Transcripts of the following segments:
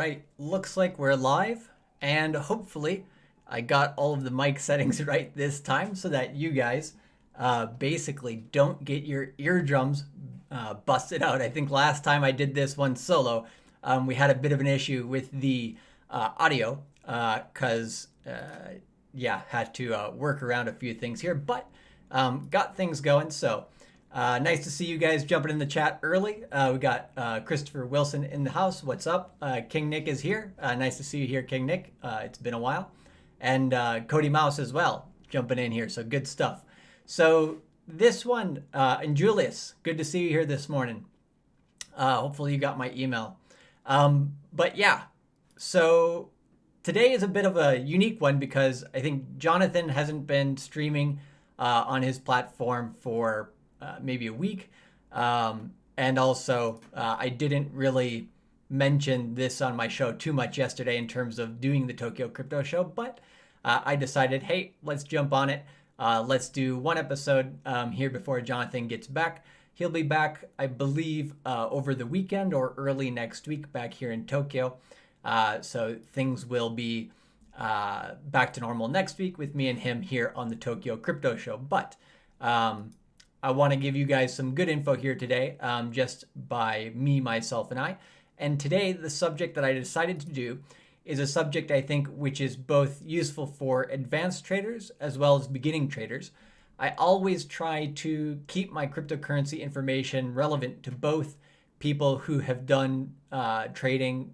right, looks like we're live, and hopefully I got all of the mic settings right this time so that you guys basically don't get your eardrums busted out. I think last time I did this one solo, we had a bit of an issue with the audio because, yeah, had to work around a few things here, but got things going. So nice to see you guys jumping in the chat early. We got Christopher Wilson in the house. What's up? King Nick is here. Nice to see you here, King Nick. It's been a while. And Cody Mouse as well, jumping in here. So good stuff. So this one, and Julius, good to see you here this morning. Hopefully you got my email. But yeah, so today is a bit of a unique one because I think Jonathan hasn't been streaming on his platform for maybe a week. And also, I didn't really mention this on my show too much yesterday in terms of doing the Tokyo Crypto Show, but I decided, hey, let's jump on it. Let's do one episode here before Jonathan gets back. He'll be back, I believe, over the weekend or early next week back here in Tokyo. So things will be back to normal next week with me and him here on the Tokyo Crypto Show. But I want to give you guys some good info here today, just by me, myself, and I. And today, the subject that I decided to do is a subject I think which is both useful for advanced traders as well as beginning traders. I always try to keep my cryptocurrency information relevant to both people who have done trading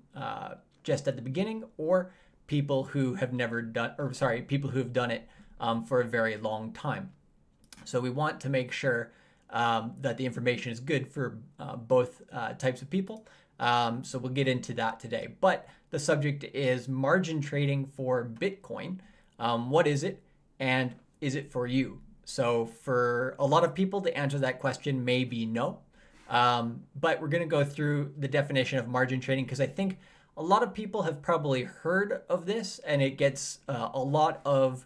just at the beginning or people who have never done, or sorry, people who have done it for a very long time. So we want to make sure that the information is good for both types of people. So we'll get into that today. But the subject is margin trading for Bitcoin. What is it, and is it for you? So for a lot of people, the answer to that question may be no. But we're going to go through the definition of margin trading because I think a lot of people have probably heard of this, and it gets a lot of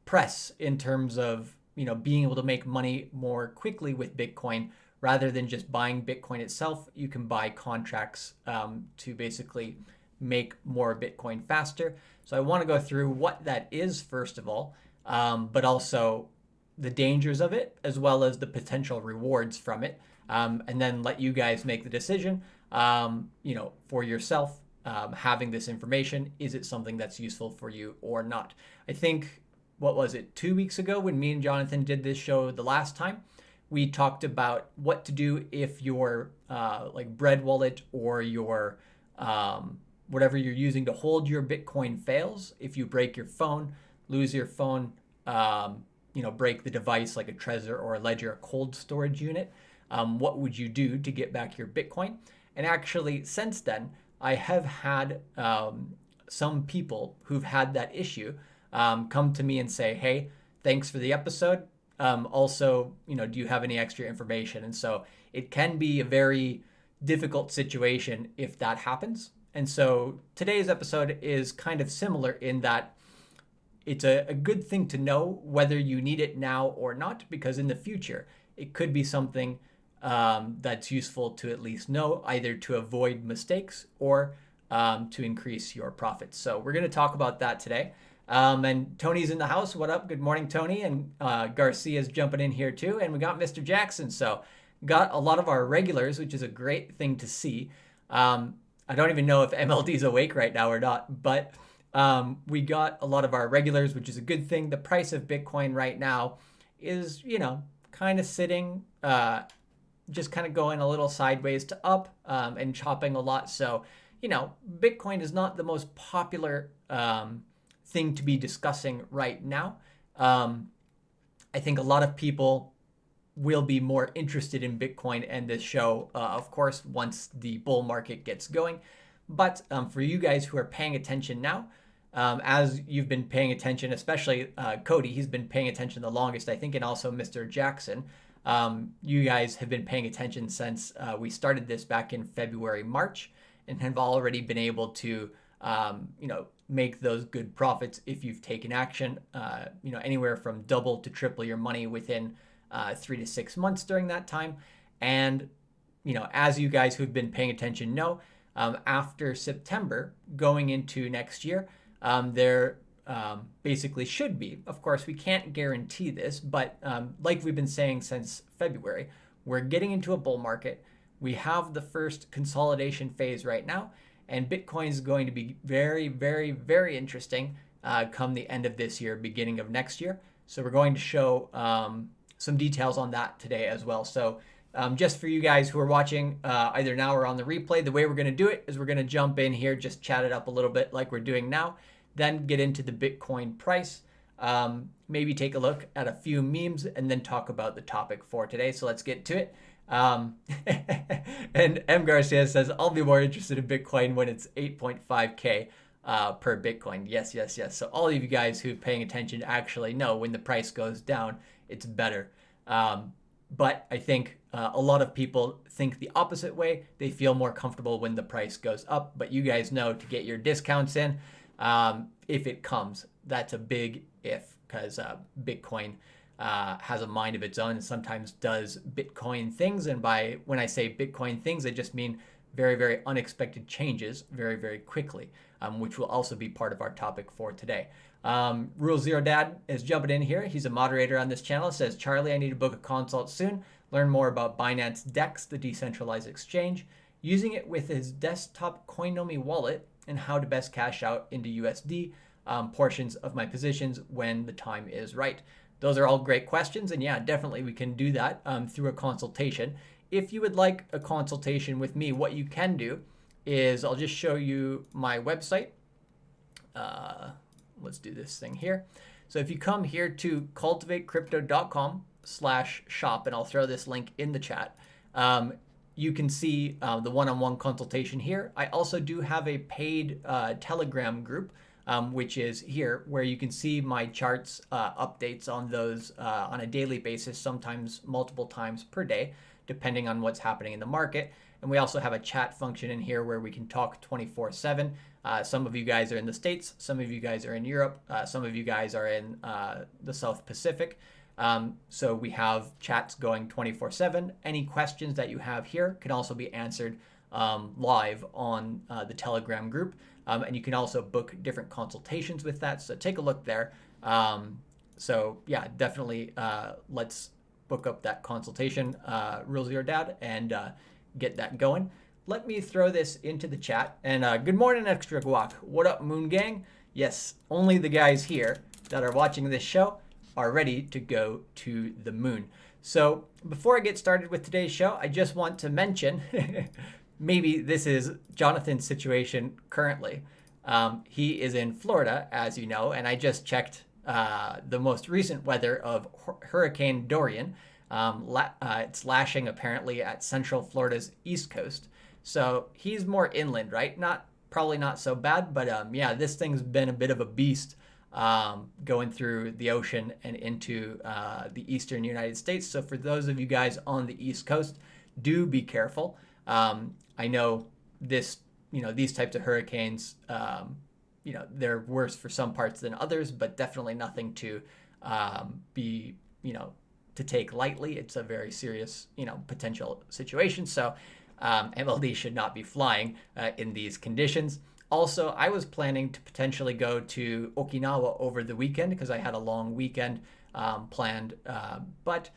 press in terms of being able to make money more quickly with Bitcoin rather than just buying Bitcoin itself. You can buy contracts to basically make more Bitcoin faster. So I want to go through what that is first of all, but also the dangers of it as well as the potential rewards from it, and then let you guys make the decision, for yourself, having this information. Is it something that's useful for you or not? I think, what was it, 2 weeks ago when me and Jonathan did this show the last time, we talked about what to do if your like bread wallet or your whatever you're using to hold your Bitcoin fails. If you break your phone, lose your phone, break the device like a Trezor or a Ledger, a cold storage unit, what would you do to get back your Bitcoin? And actually, since then, I have had some people who've had that issue come to me and say, hey, thanks for the episode. Also, do you have any extra information? And so it can be a very difficult situation if that happens. And so today's episode is kind of similar in that it's a good thing to know whether you need it now or not, because in the future, it could be something that's useful to at least know, either to avoid mistakes or to increase your profits. So we're going to talk about that today. And Tony's in the house. What up? Good morning, Tony. And Garcia's jumping in here too. And we got Mr. Jackson. So got a lot of our regulars, which is a great thing to see. I don't even know if MLD's awake right now or not, but we got a lot of our regulars, which is a good thing. The price of Bitcoin right now is, kind of sitting, just kind of going a little sideways to up and chopping a lot. So, Bitcoin is not the most popular thing to be discussing right now. I think a lot of people will be more interested in Bitcoin and this show, of course, once the bull market gets going. But for you guys who are paying attention now, as you've been paying attention, especially Cody, he's been paying attention the longest, I think, and also Mr. Jackson. You guys have been paying attention since we started this back in February, March, and have already been able to, make those good profits if you've taken action, anywhere from double to triple your money within 3 to 6 months during that time. And, as you guys who've been paying attention know, after September going into next year, there basically should be. Of course, we can't guarantee this, but like we've been saying since February, we're getting into a bull market. We have the first consolidation phase right now, and Bitcoin is going to be very, very, very interesting come the end of this year, beginning of next year. So we're going to show some details on that today as well. So just for you guys who are watching either now or on the replay, the way we're going to do it is we're going to jump in here, just chat it up a little bit like we're doing now, then get into the Bitcoin price, maybe take a look at a few memes, and then talk about the topic for today. So let's get to it. And M. Garcia says, I'll be more interested in Bitcoin when it's 8.5K per Bitcoin. Yes, yes, yes. So all of you guys who are paying attention actually know when the price goes down, it's better. But I think a lot of people think the opposite way. They feel more comfortable when the price goes up. But you guys know to get your discounts in, if it comes, that's a big if, because Bitcoin has a mind of its own and sometimes does Bitcoin things. And by when I say Bitcoin things, I just mean very, very unexpected changes very, very quickly, which will also be part of our topic for today. Rule Zero Dad is jumping in here. He's a moderator on this channel. Says, Charlie, I need to book a consult soon. Learn more about Binance Dex, the decentralized exchange, using it with his desktop Coinomi wallet, and how to best cash out into USD portions of my positions when the time is right. Those are all great questions. And yeah, definitely we can do that through a consultation. If you would like a consultation with me, what you can do is I'll just show you my website. Let's do this thing here. So if you come here to cultivatecrypto.com/shop, and I'll throw this link in the chat, you can see the one-on-one consultation here. I also do have a paid Telegram group, which is here, where you can see my charts, updates on those on a daily basis, sometimes multiple times per day, depending on what's happening in the market. And we also have a chat function in here where we can talk 24/7. Some of you guys are in the States, some of you guys are in Europe, some of you guys are in the South Pacific. So we have chats going 24/7. Any questions that you have here can also be answered live on the Telegram group. And you can also book different consultations with that. So take a look there. So yeah, definitely let's book up that consultation, Real Zero Dad, and get that going. Let me throw this into the chat. And good morning, Extra Guac. What up, Moon Gang? Yes, only the guys here that are watching this show are ready to go to the moon. So before I get started with today's show, I just want to mention, maybe this is Jonathan's situation currently. He is in Florida, as you know, and I just checked the most recent weather of Hurricane Dorian. It's lashing apparently at Central Florida's East Coast. So he's more inland, right? Probably not so bad, but yeah, this thing's been a bit of a beast going through the ocean and into the eastern United States. So for those of you guys on the East Coast, do be careful. I know these types of hurricanes, they're worse for some parts than others, but definitely nothing to be, to take lightly. It's a very serious, potential situation. So MLD should not be flying in these conditions. Also, I was planning to potentially go to Okinawa over the weekend because I had a long weekend planned. But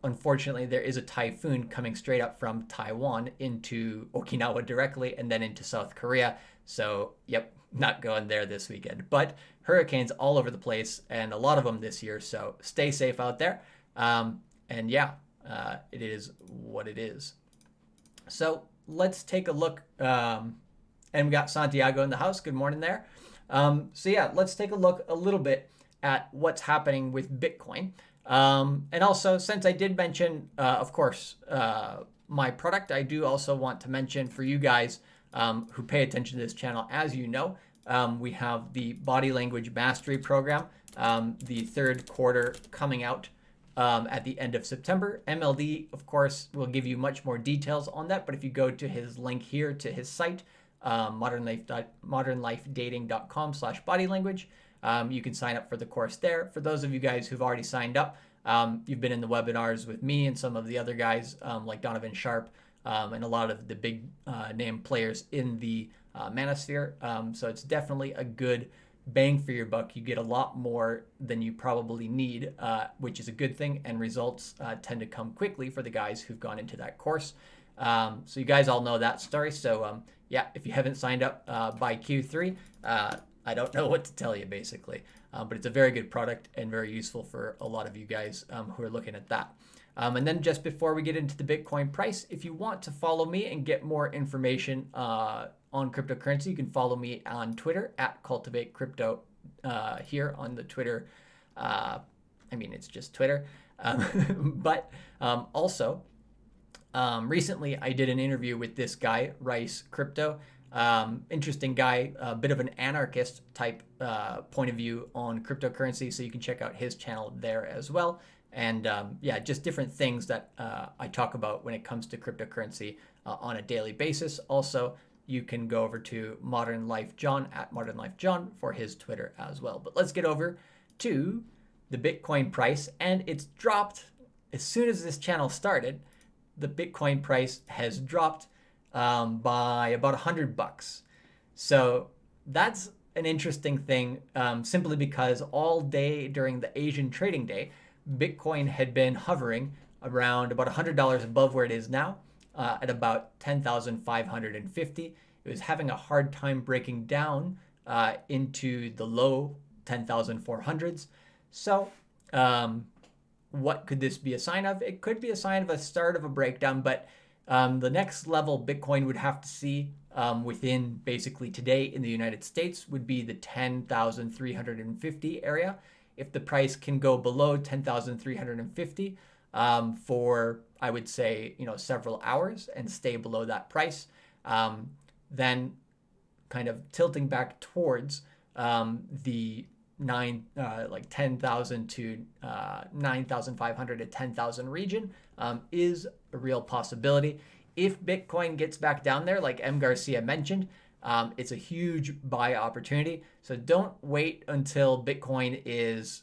unfortunately, there is a typhoon coming straight up from Taiwan into Okinawa directly and then into South Korea. So, yep, not going there this weekend. But hurricanes all over the place, and a lot of them this year. So stay safe out there. And yeah, it is what it is. So let's take a look. And we got Santiago in the house. Good morning there. So yeah, let's take a look a little bit at what's happening with Bitcoin. And also, since I did mention, of course, my product, I do also want to mention for you guys who pay attention to this channel, as you know, we have the Body Language Mastery Program, the third quarter coming out at the end of September. MLD, of course, will give you much more details on that. But if you go to his link here to his site, modernlifedating.com/bodylanguage, you can sign up for the course there. For those of you guys who've already signed up, you've been in the webinars with me and some of the other guys like Donovan Sharp, and a lot of the big name players in the manosphere. So it's definitely a good bang for your buck. You get a lot more than you probably need, which is a good thing, and results tend to come quickly for the guys who've gone into that course. So you guys all know that story. So yeah, if you haven't signed up by Q3, I don't know what to tell you basically, but it's a very good product and very useful for a lot of you guys who are looking at that. And then just before we get into the Bitcoin price, if you want to follow me and get more information on cryptocurrency, you can follow me on Twitter at Cultivate Crypto here on the Twitter. I mean, it's just Twitter. But also, recently I did an interview with this guy, Rice Crypto. Interesting guy, a bit of an anarchist type point of view on cryptocurrency. So you can check out his channel there as well. And yeah, just different things that I talk about when it comes to cryptocurrency on a daily basis. Also, you can go over to Modern Life John at Modern Life John for his Twitter as well. But let's get over to the Bitcoin price. And it's dropped as soon as this channel started. The Bitcoin price has dropped by about $100. So that's an interesting thing, simply because all day during the Asian trading day, Bitcoin had been hovering around about $100 above where it is now, at about 10,550. It was having a hard time breaking down into the low 10,400s. So what could this be a sign of? It could be a sign of a start of a breakdown, but the next level Bitcoin would have to see within basically today in the United States would be the 10,350 area. If the price can go below 10,350 for, I would say, several hours and stay below that price, then kind of tilting back towards the 10,000 to 9,500 to 10,000 region is a real possibility. If Bitcoin gets back down there, like M. Garcia mentioned, it's a huge buy opportunity. So don't wait until Bitcoin is,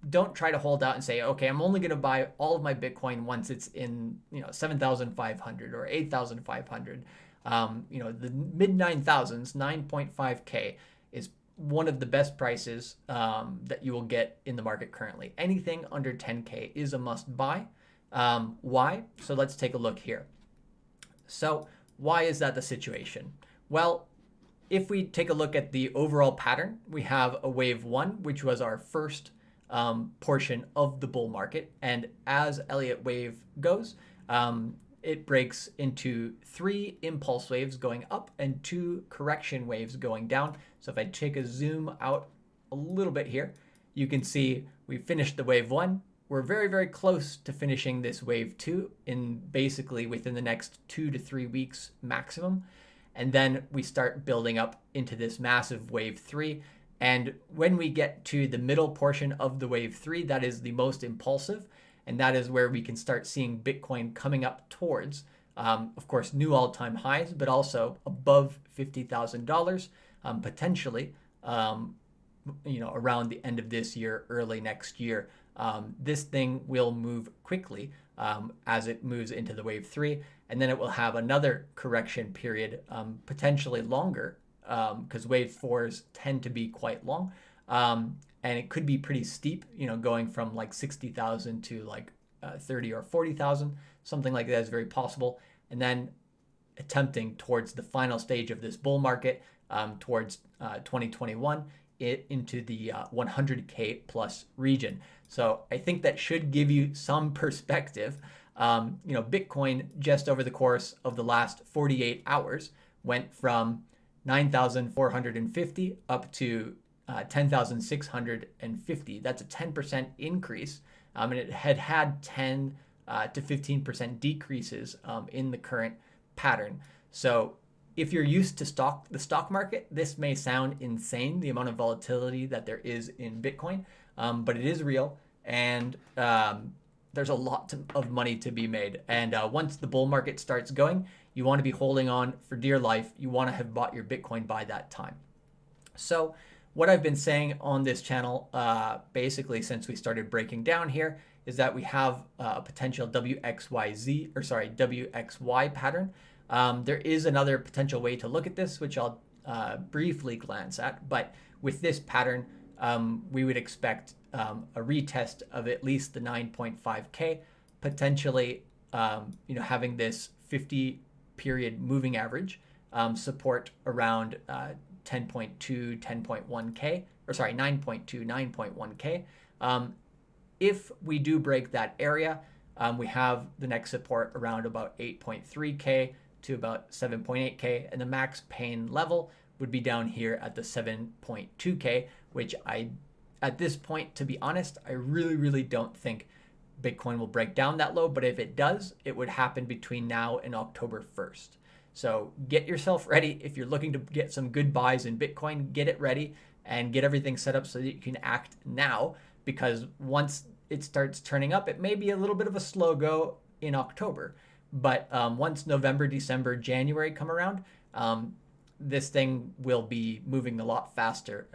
don't try to hold out and say, okay, I'm only going to buy all of my Bitcoin once it's in, 7,500 or 8,500. The mid 9,000s, 9.5K is one of the best prices that you will get in the market currently. Anything under 10K is a must buy. Why? So let's take a look here. So why is that the situation? Well, if we take a look at the overall pattern, we have a wave one, which was our first portion of the bull market. And as Elliott wave goes, it breaks into 3 impulse waves going up and 2 correction waves going down. So if I take a zoom out a little bit here, you can see we finished the wave 1. We're very, very close to finishing this wave 2 in basically within the next 2 to 3 weeks maximum. And then we start building up into this massive wave 3. And when we get to the middle portion of the wave 3, that is the most impulsive. And that is where we can start seeing Bitcoin coming up towards, of course, new all-time highs, but also above $50,000, potentially, around the end of this year, early next year. This thing will move quickly as it moves into the wave 3, and then it will have another correction period, potentially longer, because wave 4s tend to be quite long. And it could be pretty steep, going from like 60,000 to like 30 or 40,000, something like that is very possible. And then attempting towards the final stage of this bull market, towards 2021, into the 100K plus region. So I think that should give you some perspective. Bitcoin just over the course of the last 48 hours went from 9,450 up to 10,650. That's a 10% increase, and it had 10 to 15% decreases in the current pattern. So if you're used to the stock market, this may sound insane, the amount of volatility that there is in Bitcoin, but it is real, and there's a lot of money to be made. And once the bull market starts going, you want to be holding on for dear life. You want to have bought your Bitcoin by that time. So what I've been saying on this channel, basically since we started breaking down here, is that we have a potential WXY pattern. There is another potential way to look at this, which I'll briefly glance at, but with this pattern, we would expect a retest of at least the 9.5K, potentially having this 50 period moving average support around 10.2, 10.1K, or sorry, 9.2, 9.1K. If we do break that area, we have the next support around about 8.3K to about 7.8K, and the max pain level would be down here at the 7.2K, which at this point, to be honest, I really don't think Bitcoin will break down that low, but if it does, it would happen between now and October 1st. So get yourself ready. If you're looking to get some good buys in Bitcoin, get it ready and get everything set up so that you can act now, because once it starts turning up, it may be a little bit of a slow go in October. But once November, December, January come around, this thing will be moving a lot faster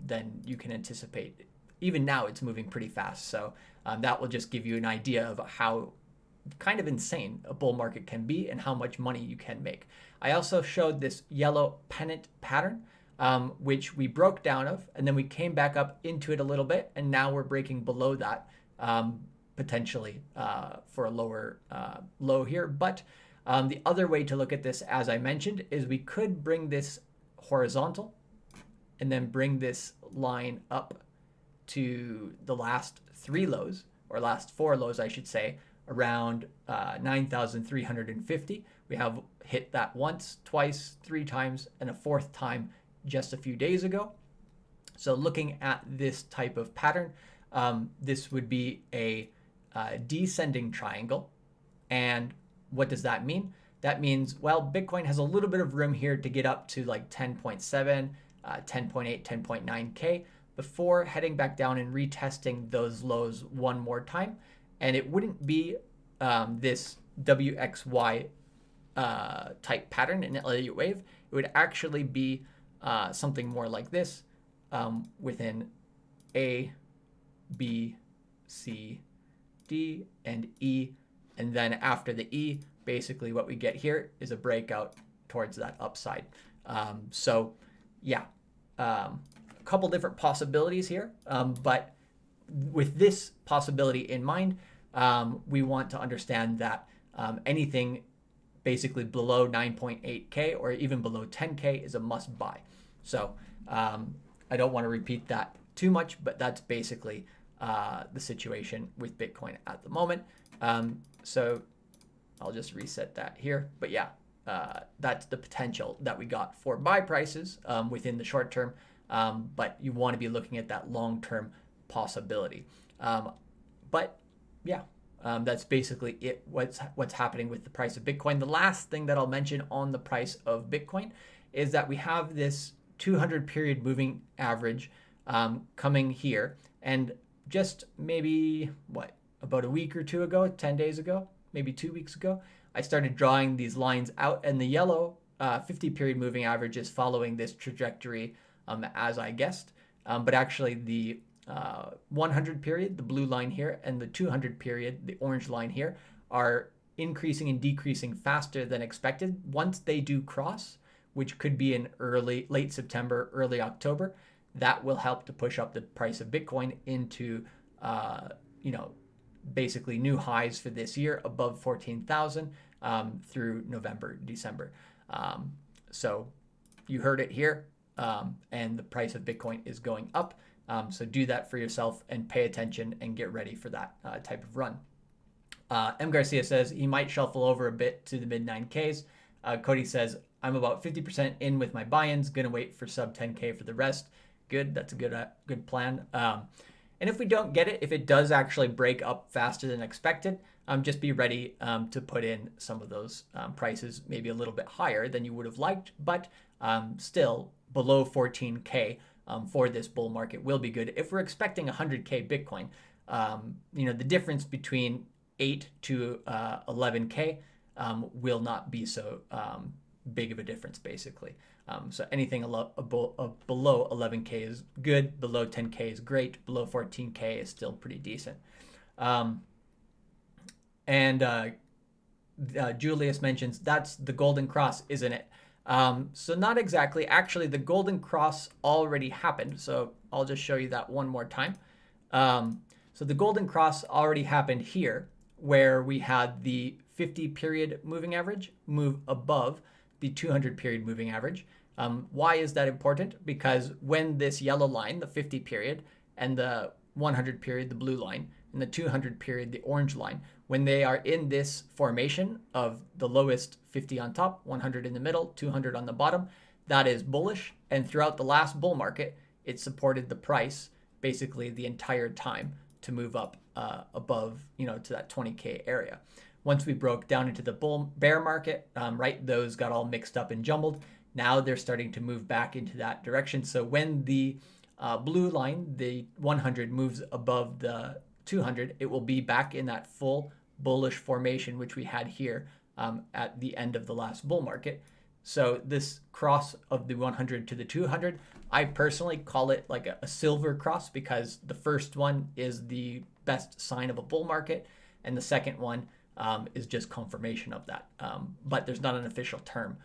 than you can anticipate. Even now, it's moving pretty fast. So that will just give you an idea of how kind of insane a bull market can be and how much money you can make. I also showed this yellow pennant pattern, which we broke down of, and then we came back up into it a little bit, and now we're breaking below that, potentially for a lower low here. But the other way to look at this, as I mentioned, is we could bring this horizontal and then bring this line up to the last three lows, or last four lows, I should say, around 9,350. We have hit that once, twice, three times, and a fourth time just a few days ago. So looking at this type of pattern, this would be a descending triangle. And what does that mean? That means, well, Bitcoin has a little bit of room here to get up to like 10.7, 10.8, 10.9K before heading back down and retesting those lows one more time. And it wouldn't be this WXY type pattern in Elliott wave. It would actually be something more like this within A, B, C, D, and E. And then after the E, basically what we get here is a breakout towards that upside. So yeah, a couple different possibilities here. But with this possibility in mind, we want to understand that anything basically below 9.8K or even below 10K is a must buy. So I don't want to repeat that too much, but that's basically the situation with Bitcoin at the moment. So I'll just reset that here. But yeah, that's the potential that we got for buy prices within the short term. But you want to be looking at that long-term possibility. But yeah, that's basically it. What's happening with the price of Bitcoin. The last thing that I'll mention on the price of Bitcoin is that we have this 200 period moving average coming here, and just maybe about a week or two ago, 10 days ago, maybe 2 weeks ago, I started drawing these lines out, and the yellow 50 period moving average is following this trajectory as I guessed, but actually the 100 period, the blue line here, and the 200 period, the orange line here, are increasing and decreasing faster than expected. Once they do cross, which could be in late September, early October, that will help to push up the price of Bitcoin into, basically new highs for this year above 14,000 through November, December. So you heard it here, and the price of Bitcoin is going up. So do that for yourself and pay attention and get ready for that type of run. M. Garcia says he might shuffle over a bit to the mid 9Ks. Cody says, I'm about 50% in with my buy-ins, gonna wait for sub 10K for the rest. Good, that's a good plan. And if we don't get it, if it does actually break up faster than expected, just be ready to put in some of those prices maybe a little bit higher than you would have liked, but still below 14K for this bull market will be good. If we're expecting 100K Bitcoin, the difference between 8 to 11K will not be so big of a difference, basically. So anything below 11K is good, below 10K is great, below 14K is still pretty decent. Um, and Julius mentions that's the Golden Cross, isn't it? So not exactly. Actually, the Golden Cross already happened. So I'll just show you that one more time. So the Golden Cross already happened here, where we had the 50 period moving average move above the 200 period moving average. Why is that important? Because when this yellow line, the 50 period, and the 100 period, the blue line, and the 200 period, the orange line, when they are in this formation of the lowest 50 on top, 100 in the middle, 200 on the bottom, that is bullish. And throughout the last bull market, it supported the price basically the entire time to move up above, to that 20K area. Once we broke down into the bear market, right, those got all mixed up and jumbled. Now they're starting to move back into that direction. So when the blue line, the 100, moves above the 200, it will be back in that full bullish formation, which we had here at the end of the last bull market. So this cross of the 100 to the 200, I personally call it like a silver cross, because the first one is the best sign of a bull market, and the second one is just confirmation of that. But there's not an official term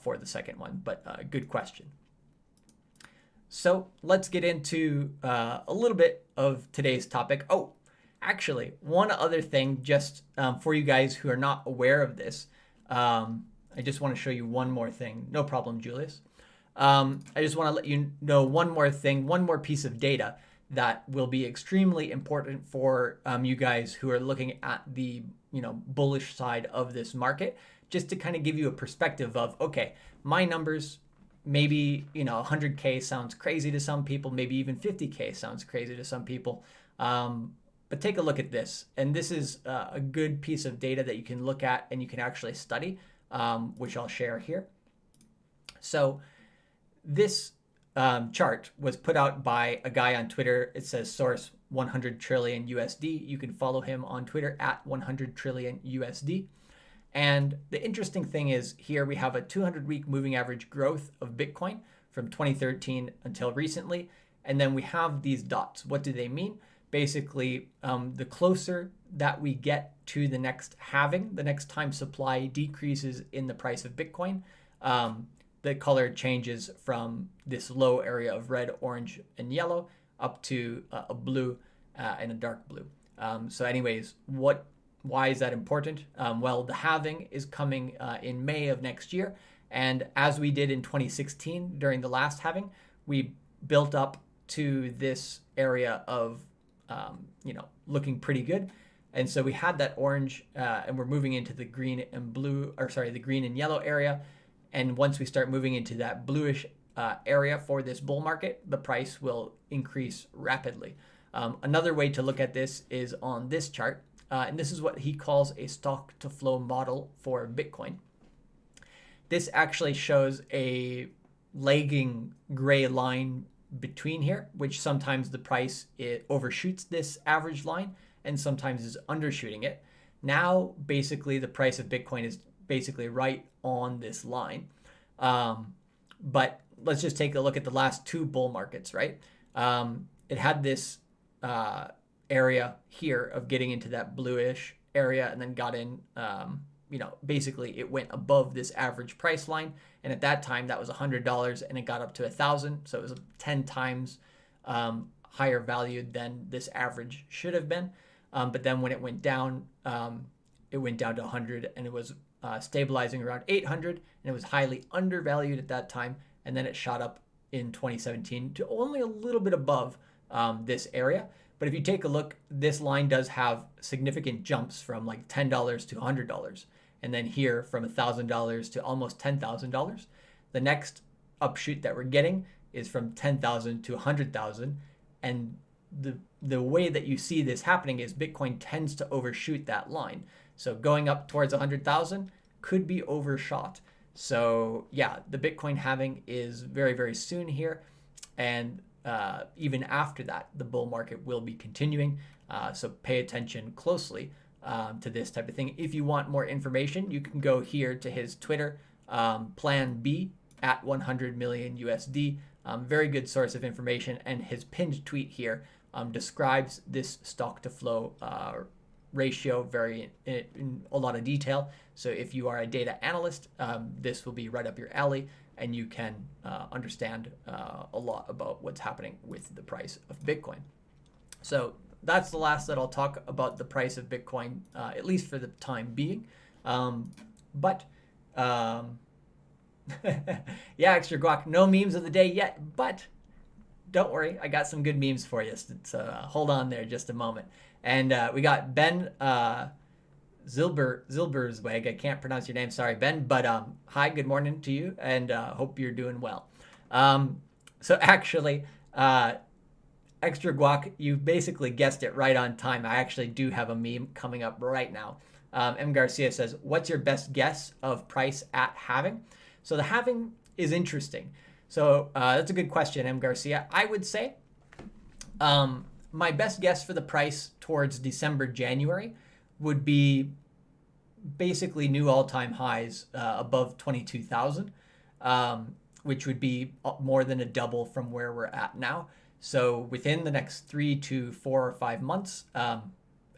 for the second one, but good question. So let's get into a little bit of today's topic. Oh, actually, one other thing, just for you guys who are not aware of this, I just want to show you one more thing. No problem, Julius. I just want to let you know one more thing, one more piece of data that will be extremely important for you guys who are looking at the bullish side of this market, just to kind of give you a perspective of, okay, my numbers, maybe 100K sounds crazy to some people, maybe even 50K sounds crazy to some people. But take a look at this, and this is a good piece of data that you can look at and you can actually study, which I'll share here. So this chart was put out by a guy on Twitter. It says source 100 trillion USD. You can follow him on Twitter at 100 trillion USD. And the interesting thing is here we have a 200-week moving average growth of Bitcoin from 2013 until recently. And then we have these dots. What do they mean? Basically, the closer that we get to the next halving, the next time supply decreases in the price of Bitcoin, the color changes from this low area of red, orange, and yellow up to a blue and a dark blue. So anyways, why is that important? Well, the halving is coming in May of next year. And as we did in 2016 during the last halving, we built up to this area of looking pretty good. And so we had that orange and we're moving into the green and blue, or sorry, the green and yellow area. And once we start moving into that bluish area for this bull market, the price will increase rapidly. Another way to look at this is on this chart. And this is what he calls a stock to flow model for Bitcoin. This actually shows a lagging gray line between here, which sometimes the price overshoots this average line and sometimes is undershooting it. Now, basically, the price of Bitcoin is basically right on this line. But let's just take a look at the last two bull markets, right? It had this area here of getting into that bluish area and then got in, basically it went above this average price line. And at that time that was $100 and it got up to 1,000. So it was 10 times higher valued than this average should have been. But then when it went down to 100 and it was stabilizing around 800 and it was highly undervalued at that time. And then it shot up in 2017 to only a little bit above this area. But if you take a look, this line does have significant jumps from like $10 to $100. And then here from $1,000 to almost $10,000. The next upshoot that we're getting is from 10,000 to 100,000. And the way that you see this happening is Bitcoin tends to overshoot that line. So going up towards 100,000 could be overshot. So yeah, the Bitcoin halving is very, very soon here. And even after that, the bull market will be continuing. So pay attention closely to this type of thing. If you want more information, you can go here to his Twitter, Plan B at 100 million USD. Very good source of information. And his pinned tweet here describes this stock to flow ratio in a lot of detail. So if you are a data analyst, this will be right up your alley, and you can understand a lot about what's happening with the price of Bitcoin. So that's the last that I'll talk about the price of Bitcoin, at least for the time being. Yeah, Extra Guac, no memes of the day yet, but don't worry, I got some good memes for you. So hold on there just a moment. And we got Ben Zilbersweg. I can't pronounce your name, sorry, Ben. But hi, good morning to you, and hope you're doing well. So actually, Extra Guac, you basically guessed it right on time. I actually do have a meme coming up right now. M. Garcia says, what's your best guess of price at halving? So the halving is interesting. So that's a good question, M. Garcia. I would say my best guess for the price towards December, January would be basically new all-time highs above 22,000, which would be more than a double from where we're at now. So within the next 3 to 4 or 5 months, I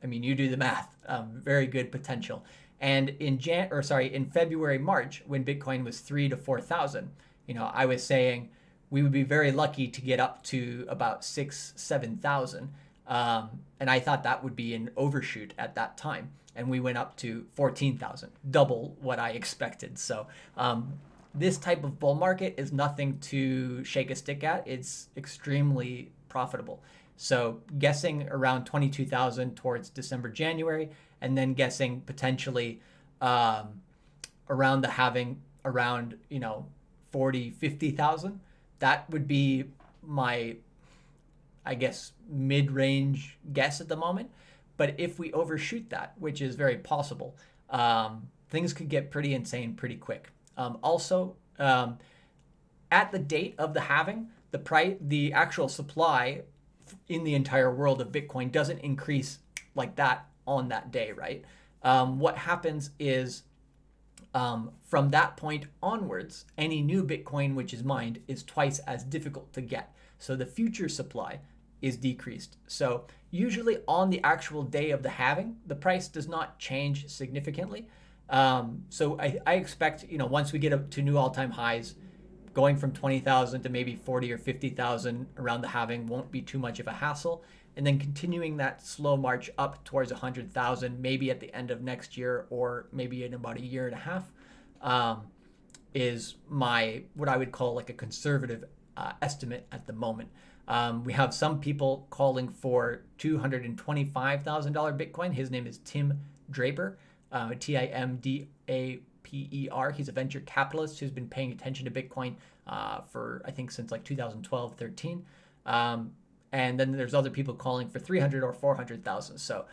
mean, you do the math, very good potential. And in February, March, when Bitcoin was 3 to 4,000, I was saying we would be very lucky to get up to about 7,000. And I thought that would be an overshoot at that time. And we went up to 14,000, double what I expected. So this type of bull market is nothing to shake a stick at. It's extremely profitable. So guessing around 22,000 towards December, January, and then guessing potentially around the halving around, 40, 50,000. That would be my, I guess, mid-range guess at the moment. But if we overshoot that, which is very possible, things could get pretty insane pretty quick. Also, at the date of the halving, the actual supply in the entire world of Bitcoin doesn't increase like that on that day, right? What happens is from that point onwards, any new Bitcoin which is mined is twice as difficult to get. So the future supply is decreased. So usually on the actual day of the halving, the price does not change significantly. So I expect, once we get up to new all-time highs, going from 20,000 to maybe 40 or 50,000 around the halving won't be too much of a hassle. And then continuing that slow march up towards 100,000, maybe at the end of next year or maybe in about a year and a half, is what I would call like a conservative estimate at the moment. We have some people calling for $225,000 Bitcoin. His name is Tim Draper, Timdaper. He's a venture capitalist who's been paying attention to Bitcoin for, I think, since like 2012, 13. And then there's other people calling for 300 or 400,000. So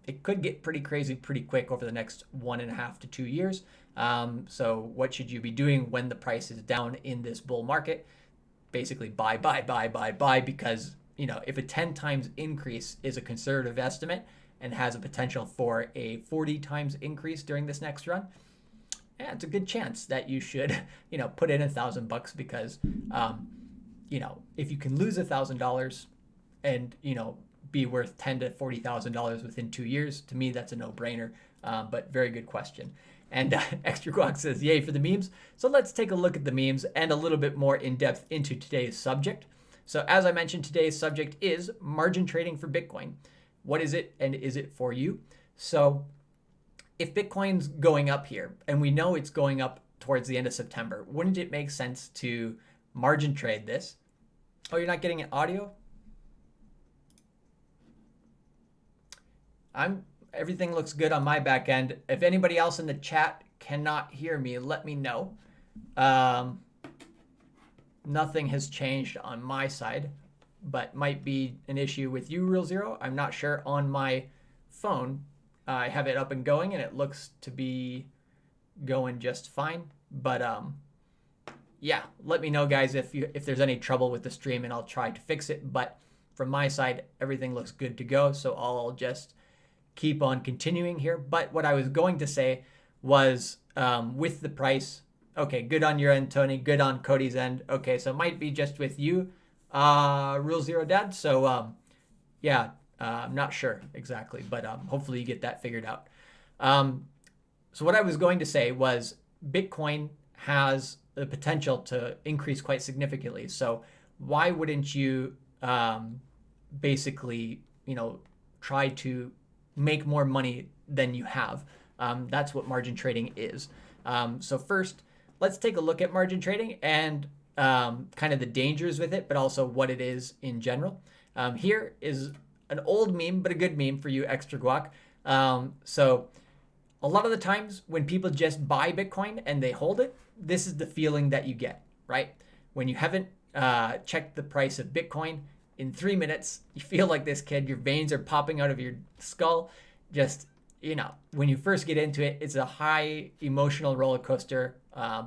it could get pretty crazy pretty quick over the next 1.5 to 2 years. So what should you be doing when the price is down in this bull market? Basically buy, because, if a 10 times increase is a conservative estimate and has a potential for a 40 times increase during this next run, yeah, it's a good chance that you should, put in $1,000 because, if you can lose $1,000 and, be worth $10,000 to $40,000 within 2 years, to me, that's a no-brainer. But very good question. And Extra Guac says, yay for the memes. So let's take a look at the memes and a little bit more in depth into today's subject. So as I mentioned, today's subject is margin trading for Bitcoin. What is it and is it for you? So if Bitcoin's going up here and we know it's going up towards the end of September, wouldn't it make sense to margin trade this? Oh, you're not getting an audio? Everything looks good on my back end. If anybody else in the chat cannot hear me, let me know. Nothing has changed on my side, but might be an issue with you, Real Zero. I'm not sure. On my phone, I have it up and going, and it looks to be going just fine. But yeah, let me know, guys, if there's any trouble with the stream, and I'll try to fix it. But from my side, everything looks good to go, so I'll just keep on continuing here. But what I was going to say was with the price, okay, good on your end, Tony, good on Cody's end. Okay, so it might be just with you, Rule Zero Dad. So yeah, I'm not sure exactly, but hopefully you get that figured out. Um, so what I was going to say was Bitcoin has the potential to increase quite significantly. So why wouldn't you basically, try to make more money than you have? That's what margin trading is. So first, let's take a look at margin trading and kind of the dangers with it, but also what it is in general. Here is an old meme, but a good meme for you extra guac. So a lot of the times when people just buy Bitcoin and they hold it, this is the feeling that you get, right? When you haven't checked the price of Bitcoin in 3 minutes, you feel like this kid, your veins are popping out of your skull. Just, when you first get into it, it's a high emotional roller coaster,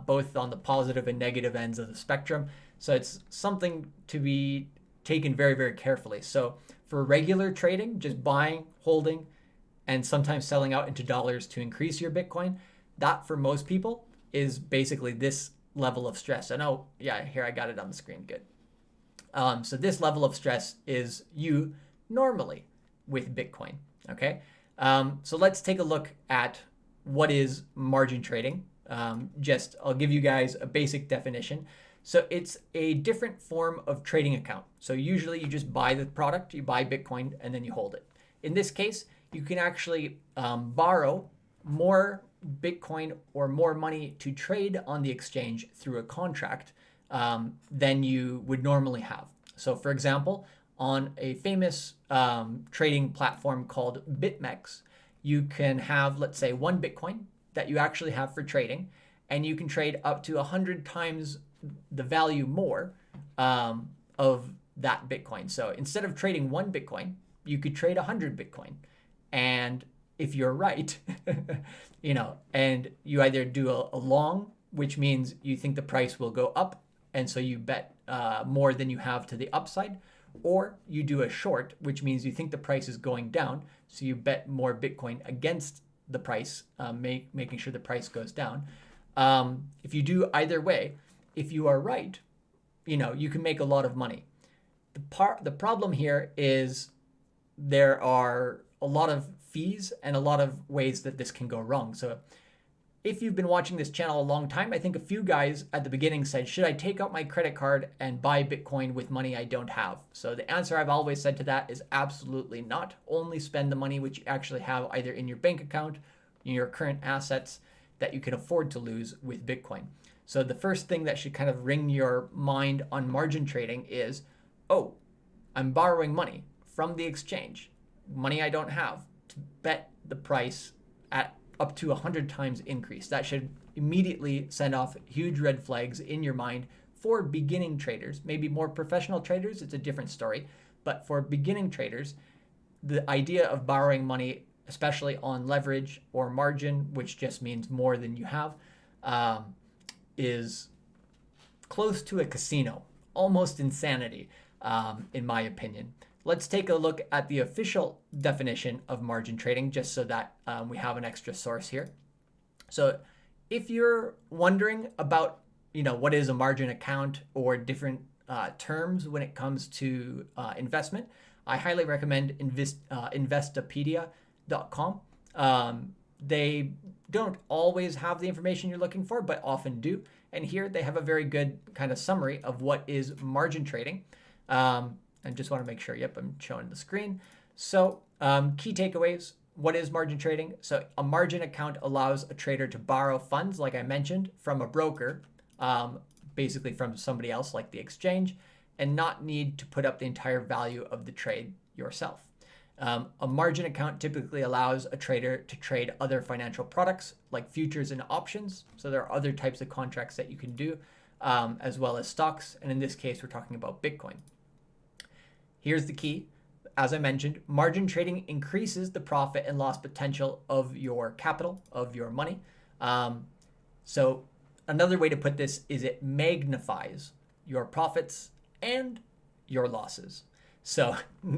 both on the positive and negative ends of the spectrum. So it's something to be taken very, very carefully. So for regular trading, just buying, holding, and sometimes selling out into dollars to increase your Bitcoin, that for most people is basically this level of stress. And oh, yeah, here I got it on the screen. Good. So this level of stress is you normally with Bitcoin. Okay. So let's take a look at what is margin trading. I'll give you guys a basic definition. So it's a different form of trading account. So usually you just buy the product, you buy Bitcoin, and then you hold it. In this case, you can actually borrow more Bitcoin or more money to trade on the exchange through a contract than you would normally have. So for example, on a famous trading platform called BitMEX, you can have, let's say, one Bitcoin that you actually have for trading, and you can trade up to 100 times the value more of that Bitcoin. So instead of trading one Bitcoin, you could trade 100 Bitcoin. And if you're right, and you either do a long, which means you think the price will go up, and so you bet more than you have to the upside, or you do a short, which means you think the price is going down, so you bet more Bitcoin against the price, making sure the price goes down. If you do either way, if you are right, you can make a lot of money. The problem here is there are a lot of fees and a lot of ways that this can go wrong. So if you've been watching this channel a long time, I think a few guys at the beginning said, should I take out my credit card and buy Bitcoin with money I don't have? So the answer I've always said to that is absolutely not. Only spend the money which you actually have either in your bank account, in your current assets that you can afford to lose with Bitcoin. So the first thing that should kind of ring your mind on margin trading is, oh, I'm borrowing money from the exchange, money I don't have, to bet the price at up to 100 times increase. That should immediately send off huge red flags in your mind for beginning traders. Maybe more professional traders, it's a different story. But for beginning traders, the idea of borrowing money, especially on leverage or margin, which just means more than you have, is close to a casino, almost insanity, in my opinion. Let's take a look at the official definition of margin trading, just so that we have an extra source here. So if you're wondering about, what is a margin account or different terms when it comes to investment, I highly recommend Investopedia.com. They don't always have the information you're looking for, but often do. And here they have a very good kind of summary of what is margin trading. And just want to make sure, yep, I'm showing the screen. So key takeaways, what is margin trading? So a margin account allows a trader to borrow funds, like I mentioned, from a broker, basically from somebody else like the exchange, and not need to put up the entire value of the trade yourself. A margin account typically allows a trader to trade other financial products like futures and options. So there are other types of contracts that you can do, as well as stocks. And in this case, we're talking about Bitcoin. Here's the key. As I mentioned, margin trading increases the profit and loss potential of your capital, of your money. So another way to put this is it magnifies your profits and your losses. So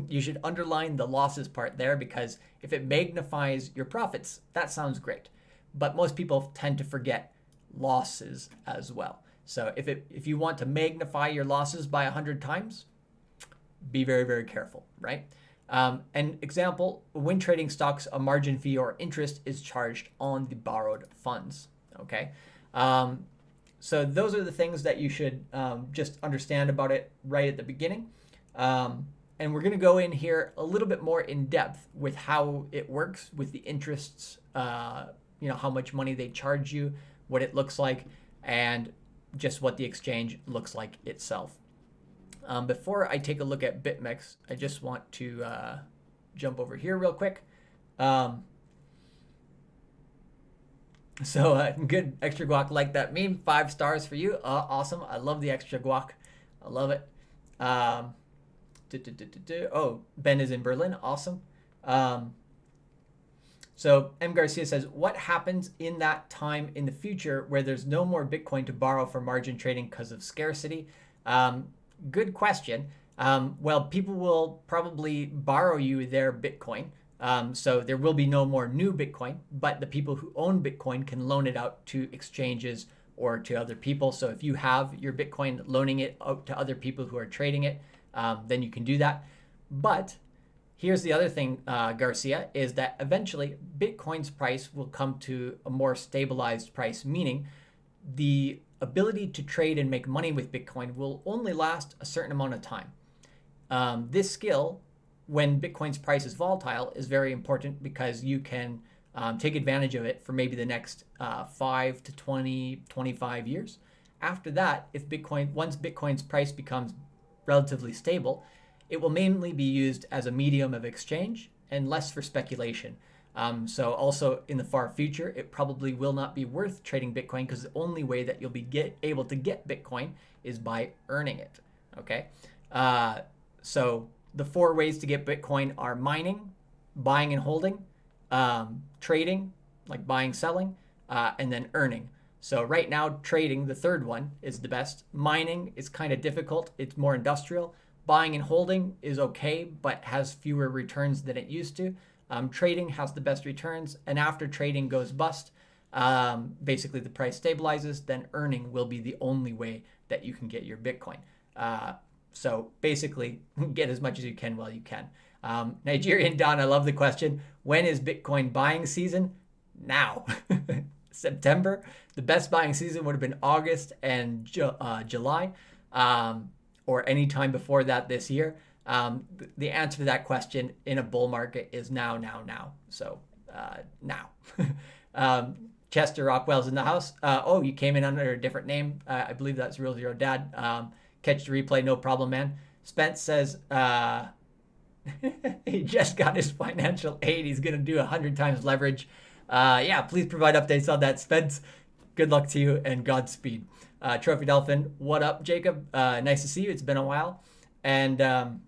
you should underline the losses part there, because if it magnifies your profits, that sounds great. But most people tend to forget losses as well. So if you want to magnify your losses by 100 times, be very, very careful, right? An example, when trading stocks, a margin fee or interest is charged on the borrowed funds, okay? So those are the things that you should just understand about it right at the beginning. And we're going to go in here a little bit more in depth with how it works with the interests, how much money they charge you, what it looks like, and just what the exchange looks like itself. Before I take a look at BitMEX, I just want to jump over here real quick. Good extra guac, like that meme. 5 stars for you. Awesome. I love the extra guac. I love it. Oh, Ben is in Berlin. Awesome. So M. Garcia says, what happens in that time in the future where there's no more Bitcoin to borrow for margin trading because of scarcity? Good question. Well, people will probably borrow you their Bitcoin. So there will be no more new Bitcoin, but the people who own Bitcoin can loan it out to exchanges or to other people. So if you have your Bitcoin, loaning it out to other people who are trading it, then you can do that. But here's the other thing, Garcia, is that eventually Bitcoin's price will come to a more stabilized price, meaning the ability to trade and make money with Bitcoin will only last a certain amount of time. This skill, when Bitcoin's price is volatile, is very important because you can take advantage of it for maybe the next 5 to 20, 25 years. After that, once Bitcoin's price becomes relatively stable, it will mainly be used as a medium of exchange and less for speculation. So also in the far future, it probably will not be worth trading Bitcoin because the only way that you'll be able to get Bitcoin is by earning it. Okay. So the 4 ways to get Bitcoin are mining, buying and holding, trading, like buying, selling, and then earning. So right now, trading, the third one, is the best. Mining is kind of difficult. It's more industrial. Buying and holding is okay, but has fewer returns than it used to. Trading has the best returns, and after trading goes bust, basically the price stabilizes, then earning will be the only way that you can get your Bitcoin. So basically, get as much as you can while you can. Nigerian Don, I love the question. When is Bitcoin buying season? Now. September. The best buying season would have been August and July, or any time before that this year. The answer to that question in a bull market is now. So now. Chester Rockwell's in the house. Oh, you came in under a different name. I believe that's Real Zero Dad. Catch the replay, no problem, man. Spence says he just got his financial aid. He's going to do 100 times leverage. Yeah, please provide updates on that, Spence. Good luck to you and Godspeed. Trophy Dolphin, what up, Jacob? Nice to see you. It's been a while. And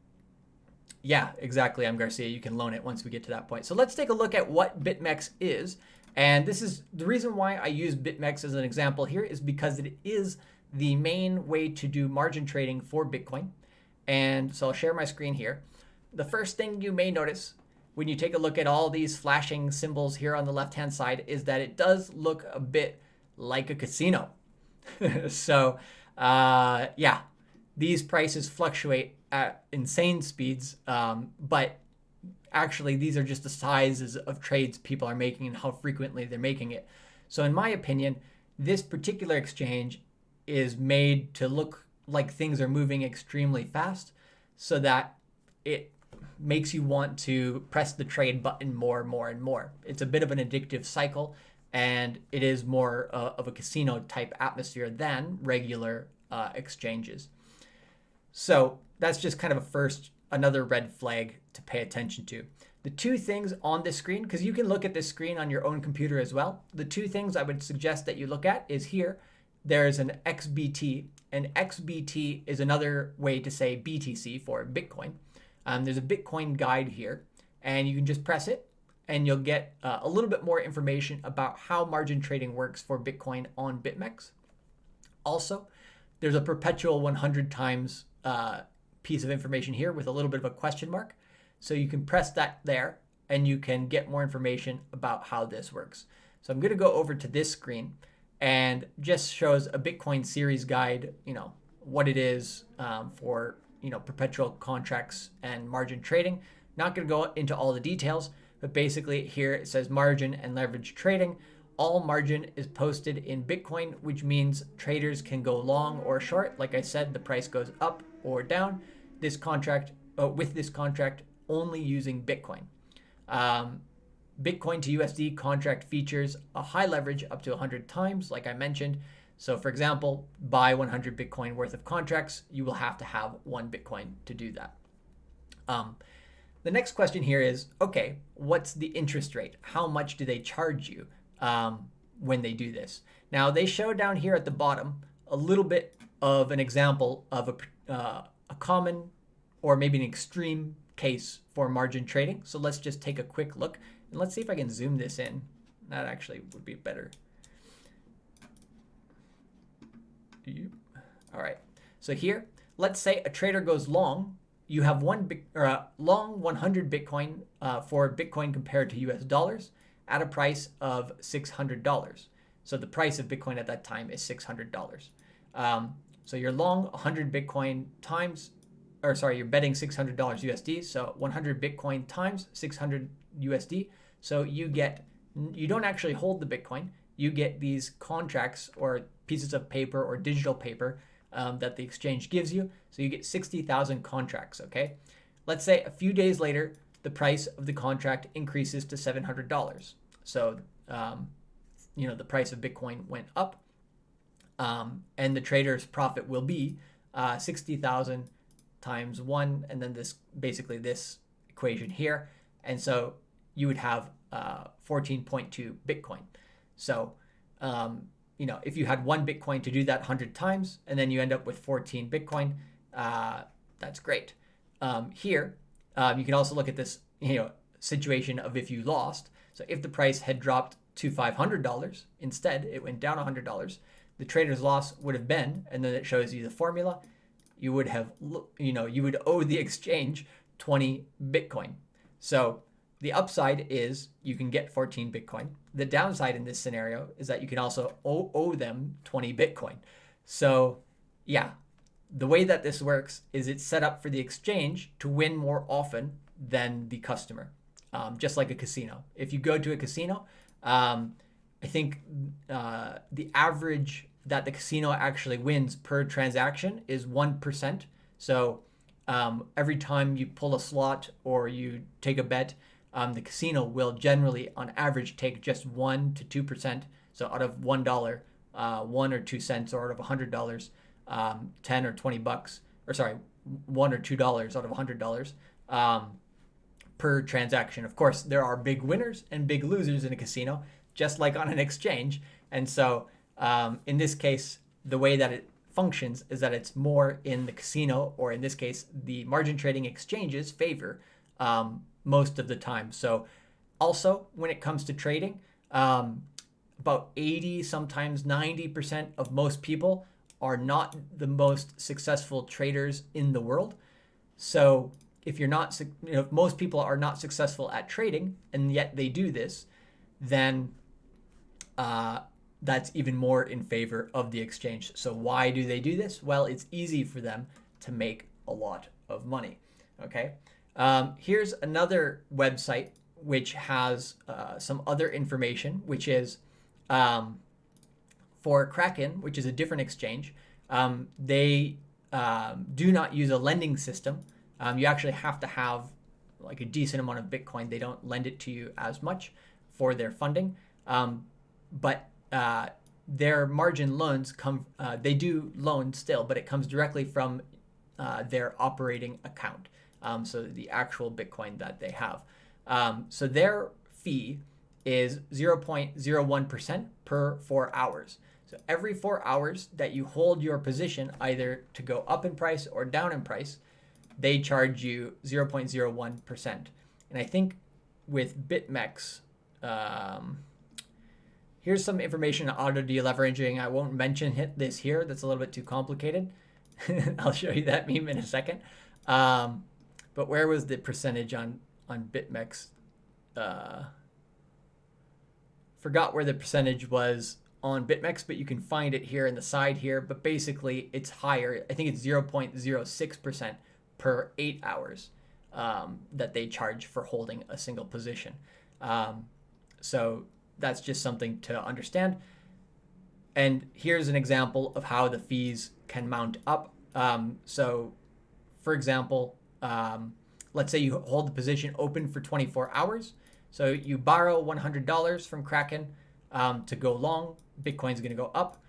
yeah, exactly. I'm Garcia. You can loan it once we get to that point. So let's take a look at what BitMEX is. And this is the reason why I use BitMEX as an example here is because it is the main way to do margin trading for Bitcoin. And so I'll share my screen here. The first thing you may notice when you take a look at all these flashing symbols here on the left-hand side is that it does look a bit like a casino. So yeah, these prices fluctuate at insane speeds, but actually these are just the sizes of trades people are making and how frequently they're making it. So in my opinion, this particular exchange is made to look like things are moving extremely fast so that it makes you want to press the trade button more and more. It's a bit of an addictive cycle, and it is more of a casino type atmosphere than regular exchanges. So that's just kind of another red flag to pay attention to. The 2 things on this screen, because you can look at this screen on your own computer as well. The 2 things I would suggest that you look at is here, there's an XBT, and XBT is another way to say BTC for Bitcoin. There's a Bitcoin guide here, and you can just press it, and you'll get a little bit more information about how margin trading works for Bitcoin on BitMEX. Also, there's a perpetual 100 times piece of information here with a little bit of a question mark. So you can press that there, and you can get more information about how this works. So I'm going to go over to this screen, and just shows a Bitcoin series guide, what it is for, perpetual contracts and margin trading. Not going to go into all the details, but basically here it says margin and leverage trading. All margin is posted in Bitcoin, which means traders can go long or short. Like I said, the price goes up or down. This contract, with this contract, only using Bitcoin. Bitcoin to USD contract features a high leverage up to 100 times, like I mentioned. So for example, buy 100 Bitcoin worth of contracts, you will have to have 1 Bitcoin to do that. The next question here is, okay, what's the interest rate? How much do they charge you when they do this? Now they show down here at the bottom a little bit of an example of a common or maybe an extreme case for margin trading. So let's just take a quick look and let's see if I can zoom this in. That actually would be better. All right. So here, let's say a trader goes long. You have long 100 Bitcoin for Bitcoin compared to US dollars at a price of $600. So the price of Bitcoin at that time is $600. So you're long 100 Bitcoin times, or sorry, you're betting $600 USD. So 100 Bitcoin times 600 USD. So you don't actually hold the Bitcoin. You get these contracts or pieces of paper or digital paper that the exchange gives you. So you get 60,000 contracts, okay? Let's say a few days later, the price of the contract increases to $700. So, the price of Bitcoin went up, and the trader's profit will be 60,000 times 1, and then this equation here. And so you would have 14.2 Bitcoin. So, if you had 1 Bitcoin to do that 100 times, and then you end up with 14 Bitcoin, that's great. Here, you can also look at this, situation of if you lost. So if the price had dropped to $500, instead it went down $100, the trader's loss would have been, and then it shows you the formula, you would owe the exchange 20 Bitcoin. So the upside is you can get 14 Bitcoin. The downside in this scenario is that you can also owe them 20 Bitcoin. So yeah, the way that this works is it's set up for the exchange to win more often than the customer, just like a casino. If you go to a casino, I think the average that the casino actually wins per transaction is 1%. So every time you pull a slot or you take a bet, the casino will generally, on average, take just 1 to 2%. So out of $1, 1 or 2 cents, or out of $100, 10 or 20 bucks, or sorry, $1 or $2 out of $100 per transaction. Of course, there are big winners and big losers in a casino, just like on an exchange. And so in this case, the way that it functions is that it's more in the casino, or in this case, the margin trading exchanges favor most of the time. So also when it comes to trading, about 80, sometimes 90% of most people are not the most successful traders in the world. So if if most people are not successful at trading and yet they do this, then that's even more in favor of the exchange. So why do they do this? Well, it's easy for them to make a lot of money. Okay. Here's another website which has some other information, which is for Kraken, which is a different exchange. They do not use a lending system. You actually have to have like a decent amount of Bitcoin. They don't lend it to you as much for their funding. But their margin loans they do loan still, but it comes directly from their operating account. So the actual Bitcoin that they have. So their fee is 0.01% per 4 hours. So every 4 hours that you hold your position, either to go up in price or down in price, they charge you 0.01%. And I think with BitMEX, here's some information on auto deleveraging. I won't mention this here. That's a little bit too complicated. I'll show you that meme in a second. But where was the percentage on BitMEX? Forgot where the percentage was on BitMEX, but you can find it here in the side here. But basically, it's higher. I think it's 0.06% per 8 hours that they charge for holding a single position. So that's just something to understand. And here's an example of how the fees can mount up. So for example, let's say you hold the position open for 24 hours. So you borrow $100 from Kraken to go long. Bitcoin's going to go up.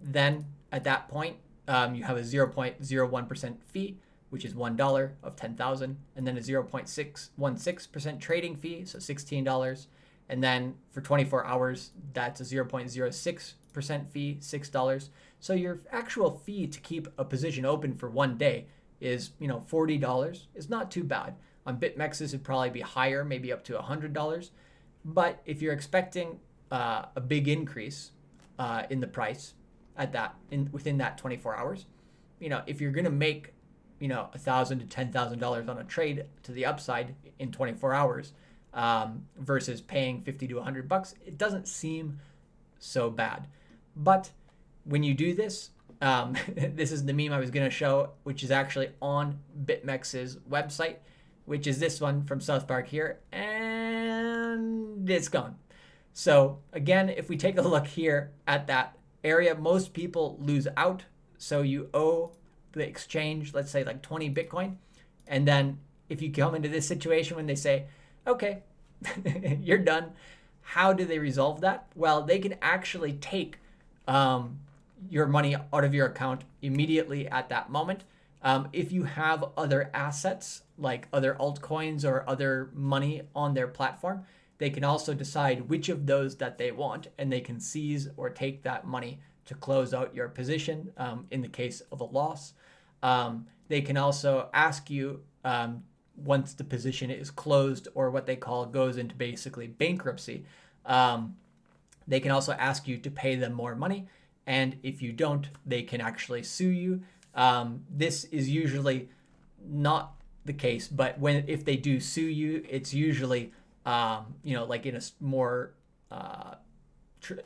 Then at that point, you have a 0.01% fee, which is $1 of 10,000, and then a 0.616% trading fee, so $16. And then for 24 hours, that's a 0.06% fee, $6. So your actual fee to keep a position open for one day is, $40. Is not too bad. On BitMEX, this would probably be higher, maybe up to $100. But if you're expecting a big increase in the price within that 24 hours, if you're gonna make $1,000 to $10,000 on a trade to the upside in 24 hours versus paying $50 to $100, it doesn't seem so bad. But when you do this, this is the meme I was going to show, which is actually on BitMEX's website, which is this one from South Park here, and it's gone. So again, if we take a look here at that area, most people lose out. So you owe the exchange, let's say like 20 Bitcoin. And then if you come into this situation when they say, okay, you're done, how do they resolve that? Well, they can actually take your money out of your account immediately at that moment. If you have other assets like other altcoins or other money on their platform, they can also decide which of those that they want, and they can seize or take that money to close out your position in the case of a loss. They can also ask you once the position is closed, or what they call goes into basically bankruptcy, they can also ask you to pay them more money. And if you don't, they can actually sue you. This is usually not the case, but if they do sue you, it's usually like in a more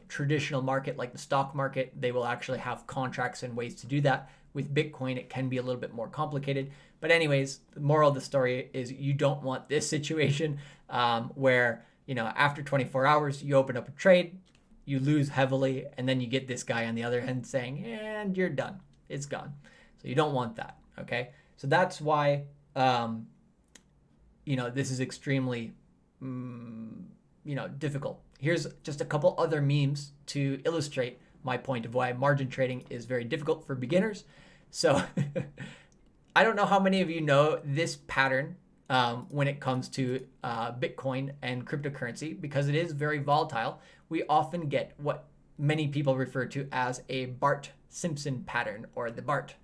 traditional market like the stock market. They will actually have contracts and ways to do that. With Bitcoin, it can be a little bit more complicated. But anyways, the moral of the story is you don't want this situation where, after 24 hours, you open up a trade, you lose heavily, and then you get this guy on the other end saying, and you're done. It's gone. So you don't want that, okay? So that's why, this is extremely, difficult. Here's just a couple other memes to illustrate my point of why margin trading is very difficult for beginners. So I don't know how many of you know this pattern when it comes to Bitcoin and cryptocurrency, because it is very volatile. We often get what many people refer to as a Bart Simpson pattern, or the Bart,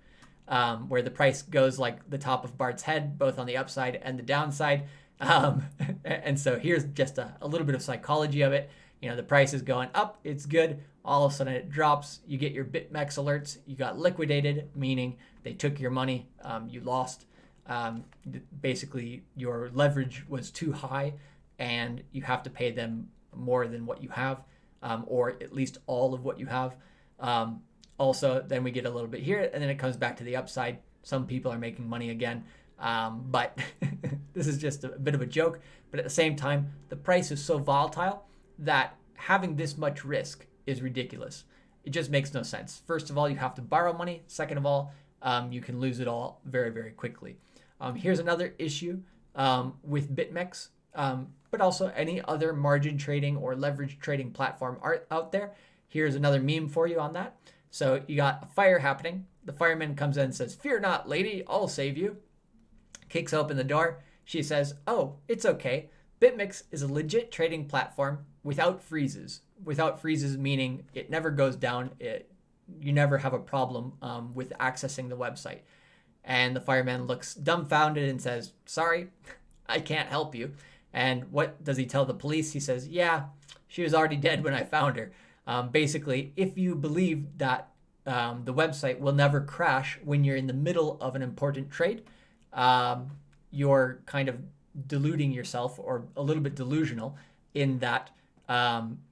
where the price goes like the top of Bart's head, both on the upside and the downside. And so here's just a little bit of psychology of it. The price is going up, it's good. All of a sudden it drops. You get your BitMEX alerts. You got liquidated, meaning they took your money. You lost. Basically, your leverage was too high, and you have to pay them more than what you have, or at least all of what you have. Also, then we get a little bit here, and then it comes back to the upside. Some people are making money again, but this is just a bit of a joke. But at the same time, the price is so volatile that having this much risk is ridiculous. It just makes no sense. First of all, you have to borrow money. Second of all, you can lose it all very, very quickly. Here's another issue with BitMEX, but also any other margin trading or leverage trading platform out there. Here's another meme for you on that. So you got a fire happening. The fireman comes in and says, "Fear not, lady, I'll save you." Kicks open the door. She says, "Oh, it's okay. BitMEX is a legit trading platform without freezes." Without freezes meaning it never goes down. You never have a problem with accessing the website. And the fireman looks dumbfounded and says, "Sorry, I can't help you." And what does he tell the police? He says, "Yeah, she was already dead when I found her." Basically, if you believe that the website will never crash when you're in the middle of an important trade, you're kind of deluding yourself, or a little bit delusional, in that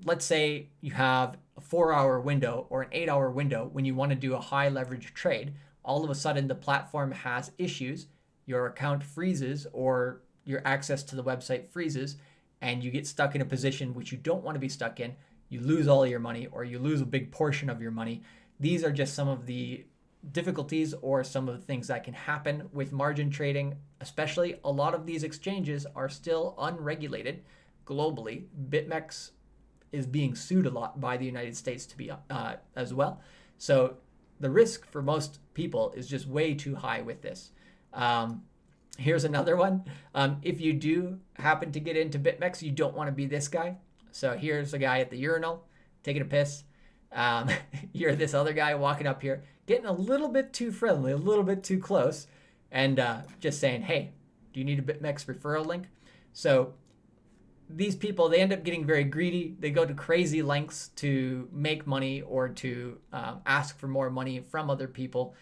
let's say you have a 4-hour window or an 8-hour window when you want to do a high leverage trade. All of a sudden the platform has issues your account freezes or your access to the website freezes and you get stuck in a position which you don't want to be stuck in, you lose all your money or you lose a big portion of your money. These are just some of the difficulties or some of the things that can happen with margin trading. Especially, a lot of these exchanges are still unregulated globally. BitMEX is being sued a lot by the United States to be as well. So the risk for most people is just way too high with this. Here's another one. If you do happen to get into BitMEX, you don't want to be this guy. So here's a guy at the urinal taking a piss. You're this other guy walking up here, getting a little bit too friendly, a little bit too close, and just saying, hey, do you need a BitMEX referral link? So these people, they end up getting very greedy. They go to crazy lengths to make money or to ask for more money from other people.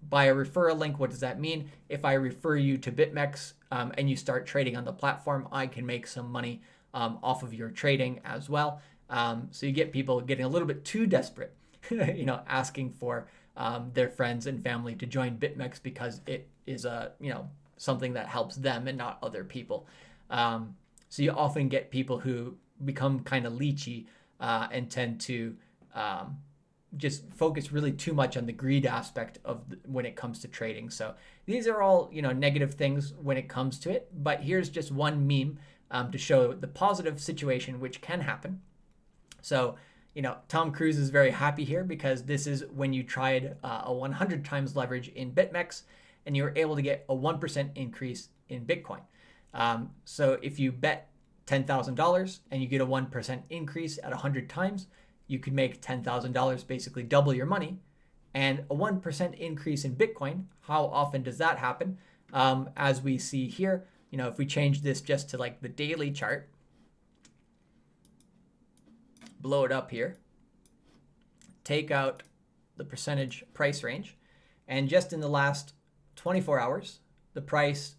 By a referral link, what does that mean? If I refer you to BitMEX and you start trading on the platform, I can make some money off of your trading as well. So you get people getting a little bit too desperate, asking for their friends and family to join BitMEX because it is something that helps them and not other people. So you often get people who become kind of leechy and tend to just focus really too much on the greed aspect of when it comes to trading. So these are all negative things when it comes to it. But here's just one meme to show the positive situation which can happen. So Tom Cruise is very happy here because this is when you tried a 100 times leverage in BitMEX and you were able to get a 1% increase in Bitcoin. So if you bet $10,000 and you get a 1% increase at 100 times, you could make $10,000, basically double your money. And a 1% increase in Bitcoin, how often does that happen? As we see here, if we change this just to like the daily chart, blow it up here, take out the percentage price range, and just in the last 24 hours, the price,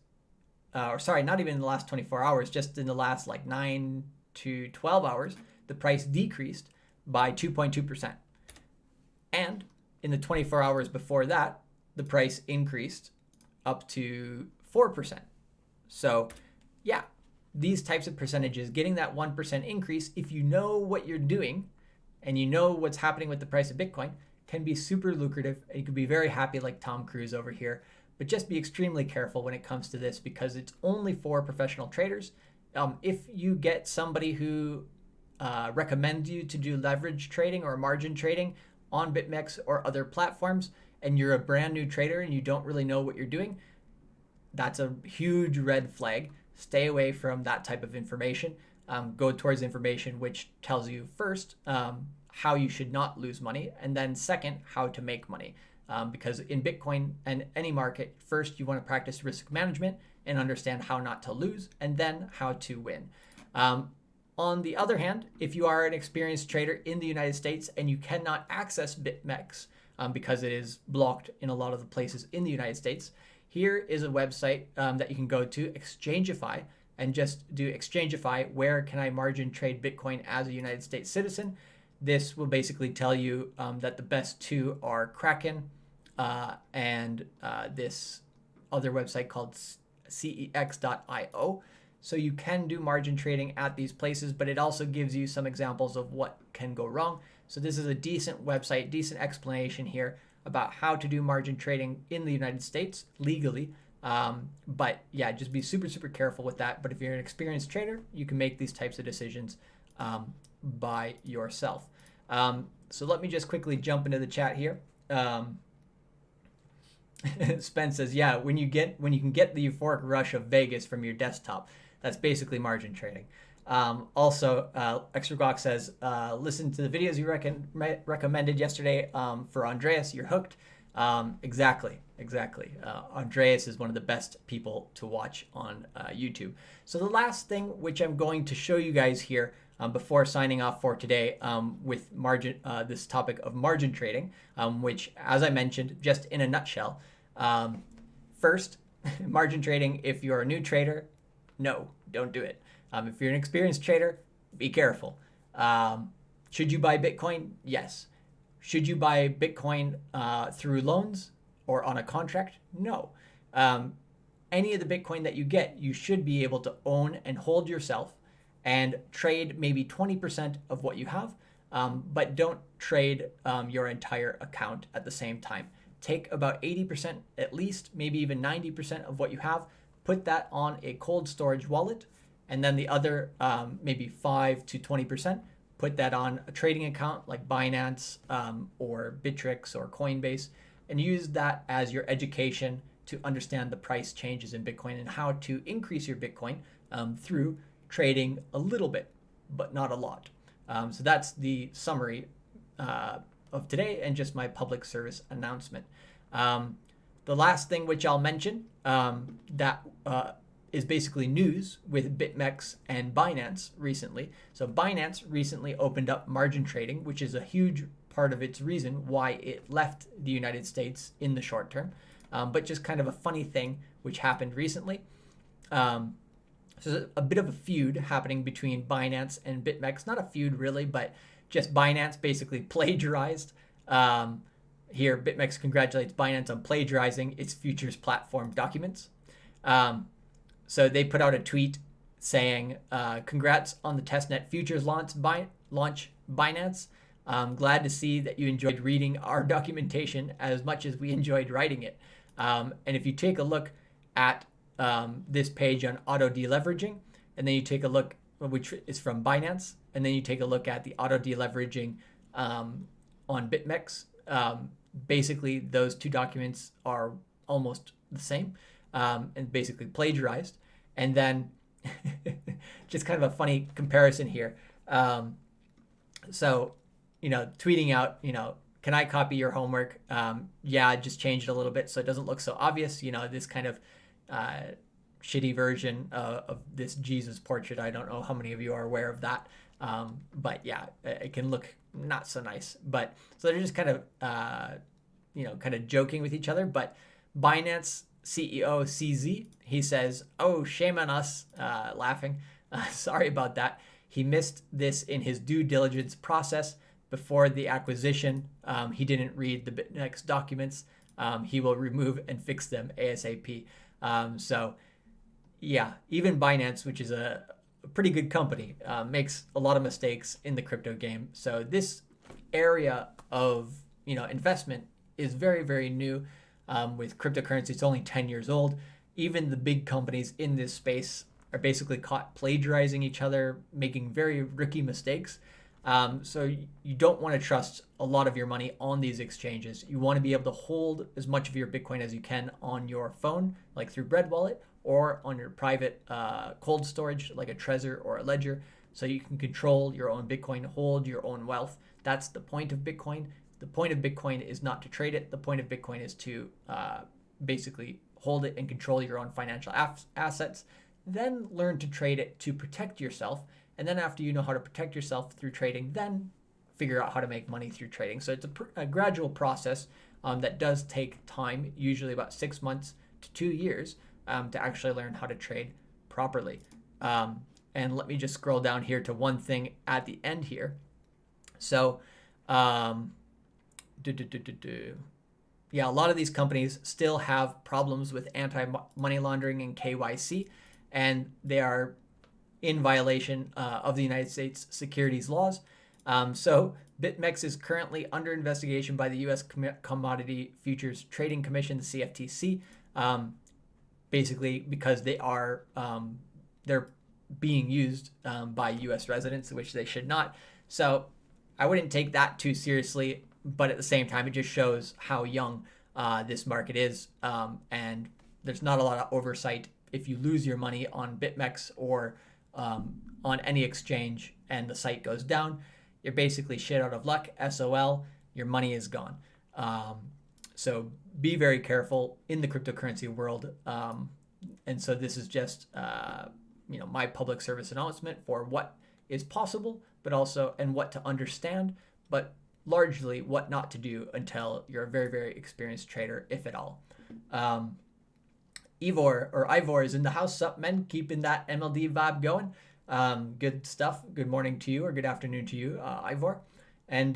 not even in the last 24 hours, just in the last 9 to 12 hours, the price decreased by 2.2%. And in the 24 hours before that, the price increased up to 4%. So yeah, these types of percentages, getting that 1% increase, if you know what you're doing and you know what's happening with the price of Bitcoin, can be super lucrative. And you could be very happy like Tom Cruise over here. But just be extremely careful when it comes to this because it's only for professional traders. If you get somebody who recommends you to do leverage trading or margin trading on BitMEX or other platforms, and you're a brand new trader and you don't really know what you're doing, that's a huge red flag. Stay away from that type of information. Go towards information which tells you first how you should not lose money, and then second, how to make money. Because in Bitcoin and any market, first you want to practice risk management and understand how not to lose, and then how to win. On the other hand, if you are an experienced trader in the United States and you cannot access BitMEX because it is blocked in a lot of the places in the United States, here is a website that you can go to, Exchangeify, and just do Exchangeify, where can I margin trade Bitcoin as a United States citizen? This will basically tell you that the best two are Kraken and this other website called cex.io. So you can do margin trading at these places, but it also gives you some examples of what can go wrong. So this is a decent website, decent explanation here about how to do margin trading in the United States legally. But yeah, just be super, super careful with that. But if you're an experienced trader, you can make these types of decisions by yourself. So let me just quickly jump into the chat here. Spence says, yeah, when you can get the euphoric rush of Vegas from your desktop, that's basically margin trading. Also, Extragok says, listen to the videos you recommended yesterday for Andreas. You're hooked. Exactly. Andreas is one of the best people to watch on YouTube. So the last thing which I'm going to show you guys here before signing off for today with this topic of margin trading, which, as I mentioned, just in a nutshell, first, margin trading, if you're a new trader, no, don't do it. If you're an experienced trader, be careful. Should you buy Bitcoin? Yes. Should you buy Bitcoin through loans or on a contract? No. any of the Bitcoin that you get, you should be able to own and hold yourself and trade maybe 20% of what you have, but don't trade your entire account at the same time. Take about 80% at least, maybe even 90% of what you have, put that on a cold storage wallet, and then the other maybe 5 to 20%, put that on a trading account like Binance or Bittrex or Coinbase, and use that as your education to understand the price changes in Bitcoin and how to increase your Bitcoin through trading a little bit, but not a lot. So that's the summary of today and just my public service announcement. The last thing which I'll mention that is basically news with BitMEX and Binance recently. So Binance recently opened up margin trading, which is a huge part of its reason why it left the United States in the short term. But just kind of a funny thing which happened recently. So there's a bit of a feud happening between Binance and BitMEX. Not a feud really, but just Binance basically plagiarized. Here, BitMEX congratulates Binance on plagiarizing its futures platform documents. So they put out a tweet saying, congrats on the testnet futures launch, Binance. Glad to see that you enjoyed reading our documentation as much as we enjoyed writing it. And if you take a look at this page on auto deleveraging, and then you take a look, which is from Binance, and then you take a look at the auto deleveraging on BitMEX, basically those two documents are almost the same and basically plagiarized. And then just kind of a funny comparison here. So, tweeting out, can I copy your homework? Yeah, I just changed it a little bit so it doesn't look so obvious. This kind of shitty version of this Jesus portrait. I don't know how many of you are aware of that. But yeah, it can look not so nice. But so they're just kind of, kind of joking with each other. But Binance CEO CZ, he says, "Oh, shame on us," laughing. Sorry about that. He missed this in his due diligence process before the acquisition. He didn't read the BitMEX documents. He will remove and fix them ASAP. So yeah, even Binance, which is a pretty good company, makes a lot of mistakes in the crypto game. So this area of investment is very, very new. With cryptocurrency, it's only 10 years old. Even the big companies in this space are basically caught plagiarizing each other, making very rookie mistakes. So you don't want to trust a lot of your money on these exchanges. You want to be able to hold as much of your Bitcoin as you can on your phone, like through Bread Wallet, or on your private cold storage, like a Trezor or a Ledger, so you can control your own Bitcoin, hold your own wealth. That's the point of Bitcoin. The point of Bitcoin is not to trade it. The point of Bitcoin is to basically hold it and control your own financial assets. Then learn to trade it to protect yourself. And then after you know how to protect yourself through trading, then figure out how to make money through trading. So it's a gradual process that does take time, usually about 6 months to 2 years, to actually learn how to trade properly. And let me just scroll down here to one thing at the end here. So, yeah, a lot of these companies still have problems with anti-money laundering and KYC, and they are in violation of the United States securities laws. So BitMEX is currently under investigation by the U.S. Commodity Futures Trading Commission, the CFTC, basically because they're being used by U.S. residents, which they should not. So I wouldn't take that too seriously, but at the same time, it just shows how young this market is, and there's not a lot of oversight. If you lose your money on BitMEX or on any exchange and the site goes down, you're basically shit out of luck, SOL, your money is gone. So be very careful in the cryptocurrency world. And so this is just, my public service announcement for what is possible, but also, and what to understand, but largely what not to do until you're a very, very experienced trader, if at all. Ivor is in the house. Sup, men? Keeping that MLD vibe going. Good stuff. Good morning to you, or good afternoon to you, Ivor. And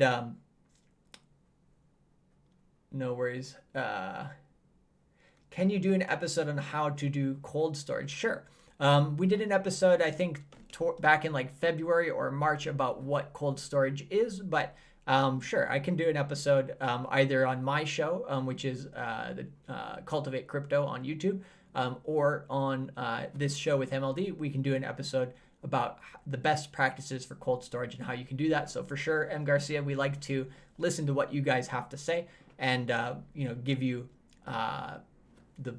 no worries. can you do an episode on how to do cold storage? Sure. We did an episode, I think, back in like February or March about what cold storage is, but sure, I can do an episode either on my show, which is the Cultivate Crypto on YouTube, or on this show with MLD. We can do an episode about the best practices for cold storage and how you can do that. So for sure, M. Garcia, we like to listen to what you guys have to say and give you the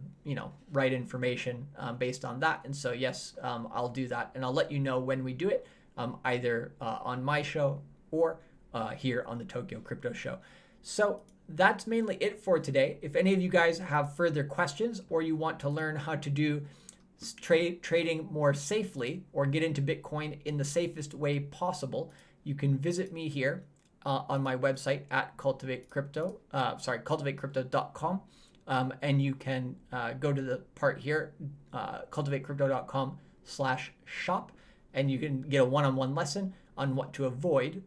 right information based on that. And so yes, I'll do that, and I'll let you know when we do it, either on my show or here on the Tokyo Crypto Show. So that's mainly it for today. If any of you guys have further questions, or you want to learn how to do trading more safely or get into Bitcoin in the safest way possible, you can visit me here on my website at cultivatecrypto.com. And you can go to the part here, cultivatecrypto.com/shop, and you can get a one-on-one lesson on what to avoid,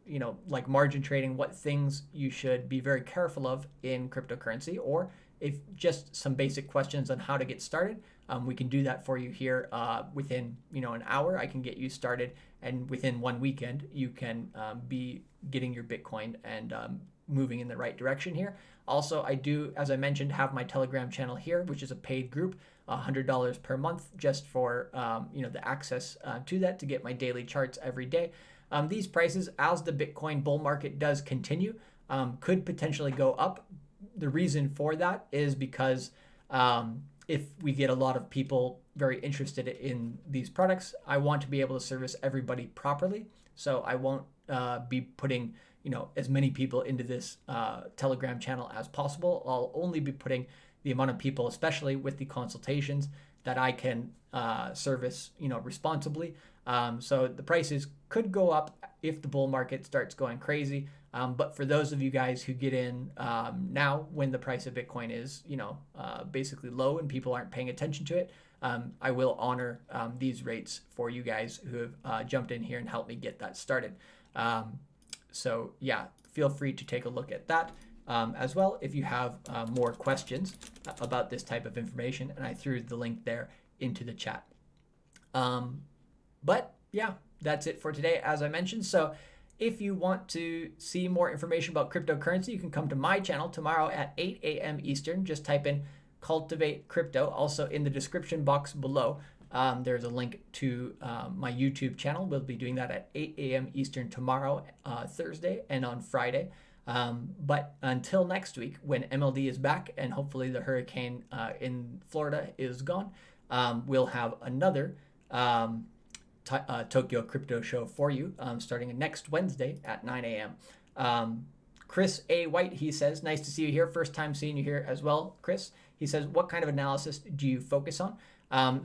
like margin trading, what things you should be very careful of in cryptocurrency, or if just some basic questions on how to get started. We can do that for you here within an hour. I can get you started, and within one weekend you can be getting your Bitcoin and moving in the right direction here. Also, I do, as I mentioned, have my Telegram channel here, which is a paid group, $100 per month, just for the access to that, to get my daily charts every day. These prices, as the Bitcoin bull market does continue, could potentially go up. The reason for that is because if we get a lot of people very interested in these products, I want to be able to service everybody properly. So I won't be putting as many people into this Telegram channel as possible. I'll only be putting the amount of people, especially with the consultations, that I can service responsibly. So the prices could go up if the bull market starts going crazy. But for those of you guys who get in now, when the price of Bitcoin is basically low and people aren't paying attention to it, I will honor these rates for you guys who have jumped in here and helped me get that started. So yeah, feel free to take a look at that as well if you have more questions about this type of information, and I threw the link there into the chat. But yeah, that's it for today, as I mentioned. So if you want to see more information about cryptocurrency, you can come to my channel tomorrow at 8 a.m. Eastern. Just type in Cultivate Crypto. Also in the description box below, there's a link to my YouTube channel. We'll be doing that at 8 a.m. Eastern tomorrow, Thursday, and on Friday. But until next week, when MLD is back and hopefully the hurricane in Florida is gone, we'll have another Tokyo Crypto Show for you starting next Wednesday at 9 a.m. Chris A. White, he says, nice to see you here. First time seeing you here as well, Chris. He says, what kind of analysis do you focus on?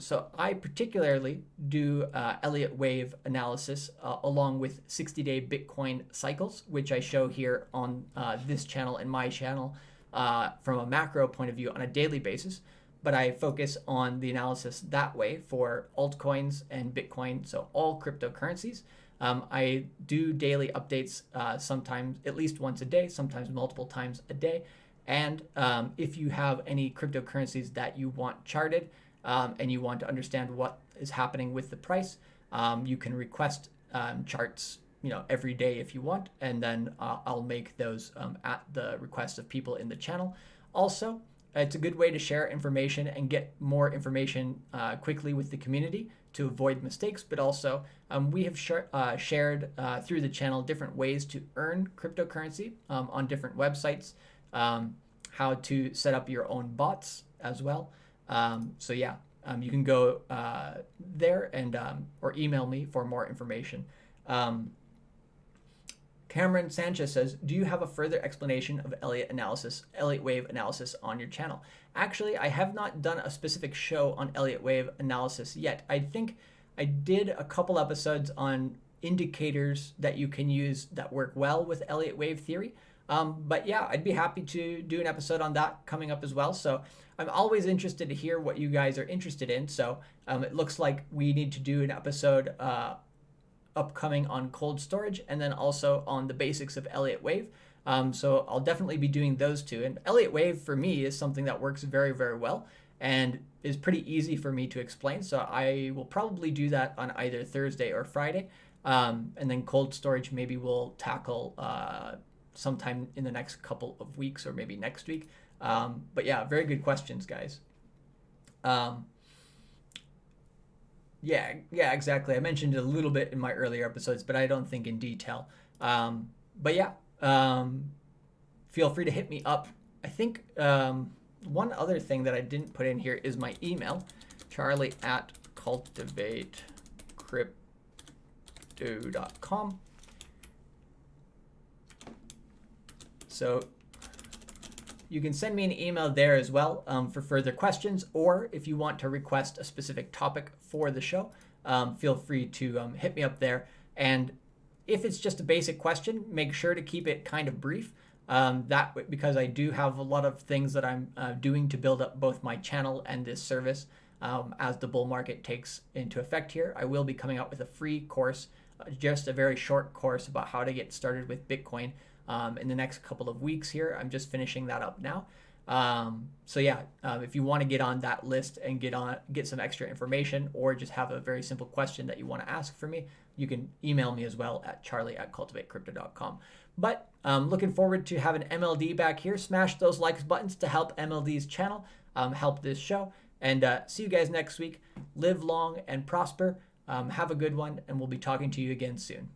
So I particularly do Elliott wave analysis along with 60-day Bitcoin cycles, which I show here on this channel and my channel from a macro point of view on a daily basis. But I focus on the analysis that way for altcoins and Bitcoin, so all cryptocurrencies. I do daily updates sometimes at least once a day, sometimes multiple times a day. And if you have any cryptocurrencies that you want charted and you want to understand what is happening with the price, you can request charts every day if you want, and then I'll make those at the request of people in the channel. Also, it's a good way to share information and get more information quickly with the community to avoid mistakes. But also, we have shared through the channel different ways to earn cryptocurrency on different websites, how to set up your own bots as well. So yeah, you can go there and or email me for more information. Cameron Sanchez says, do you have a further explanation of Elliott wave analysis on your channel? Actually, I have not done a specific show on Elliott wave analysis yet. I think I did a couple episodes on indicators that you can use that work well with Elliott wave theory. But yeah, I'd be happy to do an episode on that coming up as well. So I'm always interested to hear what you guys are interested in. So it looks like we need to do an episode upcoming on cold storage, and then also on the basics of Elliott wave. So I'll definitely be doing those two. And Elliott wave for me is something that works very, very well. and is pretty easy for me to explain. So I will probably do that on either Thursday or Friday. And then cold storage maybe we'll tackle sometime in the next couple of weeks or maybe next week. But yeah, very good questions, guys. Yeah, exactly. I mentioned it a little bit in my earlier episodes, but I don't think in detail. But yeah, feel free to hit me up. I think one other thing that I didn't put in here is my email, charlie@cultivatecrypto.com. So you can send me an email there as well for further questions, or if you want to request a specific topic for the show, feel free to hit me up there. And if it's just a basic question, make sure to keep it kind of brief. Because I do have a lot of things that I'm doing to build up both my channel and this service as the bull market takes into effect here. I will be coming out with a free course, just a very short course about how to get started with Bitcoin in the next couple of weeks here. I'm just finishing that up now. So yeah, if you want to get on that list and get some extra information, or just have a very simple question that you want to ask for me, you can email me as well at charlie@cultivatecrypto.com. But looking forward to having MLD back here. Smash those likes buttons to help MLD's channel, help this show. And see you guys next week. Live long and prosper. Have a good one, and we'll be talking to you again soon.